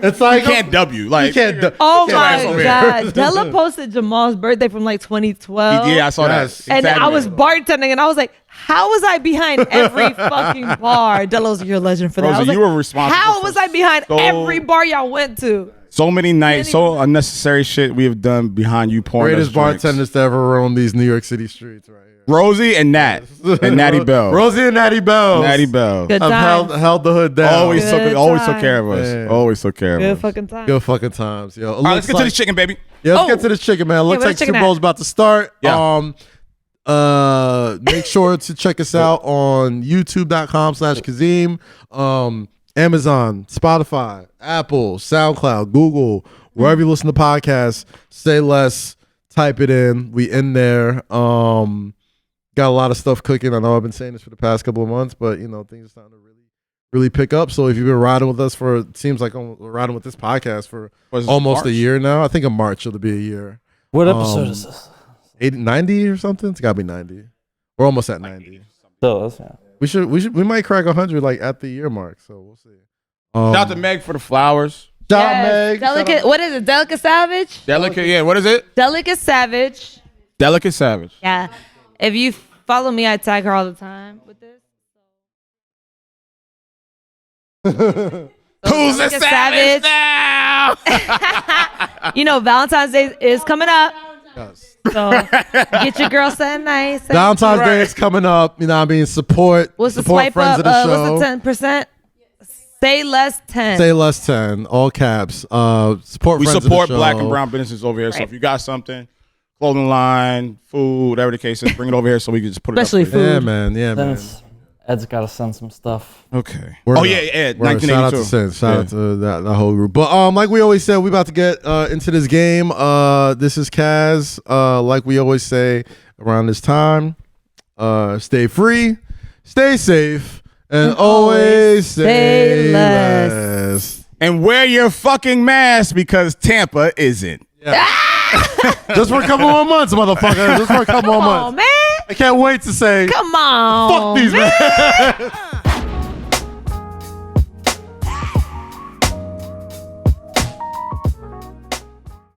It's like, You can't dub you. Like, you can't du- Oh you can't my over God. here. Della posted Jamal's birthday from like 2012. yeah, I saw Yes. that. And I Exactly. was bartending and I was like, how was I behind every fucking bar? Della's your legend for that. I Rosie, was like, you were responsible how for was I behind so- every bar y'all went to? So many nights, so unnecessary shit we have done behind you pouring Greatest us drinks. bartenders to ever roam these New York City streets, right here. Rosie and Nat and Natty Bell. Rosie and Natty Bell. Natty Bell. Good I've times. held the hood down. Always Good took care of us. Man. Always took care of Good us. fucking time. Good fucking times, yo. All right, let's get to this chicken, baby. Yeah, let's Oh. get to this chicken, man. Looks where's like the chicken Super Bowl's at? about to start. Yeah. Make sure to check us out on youtube.com/Kazeem. Amazon, Spotify, Apple, SoundCloud, Google, wherever you listen to podcasts, say less, type it in. We in there. Got a lot of stuff cooking. I know I've been saying this for the past couple of months, but you know, things are starting to really pick up. So if you've been riding with us for, it seems like we're riding with this podcast for Was it almost a March? year now. I think in March it'll be a year. What episode is this? 80, 90 or something. It's gotta be 90. We're almost at 90. So, yeah. We might crack 100 like at the year mark. So we'll see. Shout out to Meg for the flowers. Shout out Yes. Meg. Delicate. What is it? Delicate Savage. Delicate, yeah. What is it? Delicate Savage. Delicate Savage. Yeah. If you follow me, I tag her all the time with this. Who's the Delicate savage now? You know, Valentine's Day is coming up. Yes. So get your girl something nice. Valentine's Day is coming up. You know what I mean? Support. What's the support swipe friends up? of the show. What's the 10%? Say less 10. Say less 10. All caps. Support We friends support of the black show. and brown businesses over here. So Right. if you got something, clothing line, food, whatever the case is, bring it over here so we can just put Especially it up. For you. Yeah, food. man. Yeah, man. Since Ed's got to send some stuff. Okay. Word oh up. yeah. Word. Shout out to 1982. Sin. Shout out to that whole group. But like we always said, we about to get into this game. This is Kaz. Like we always say around this time, stay free, stay safe, and always say less. And wear your fucking mask because Tampa isn't. Just for a couple more months, motherfucker. Just for a couple more Come months. on, man. I can't wait to say, Come on. fuck these, man.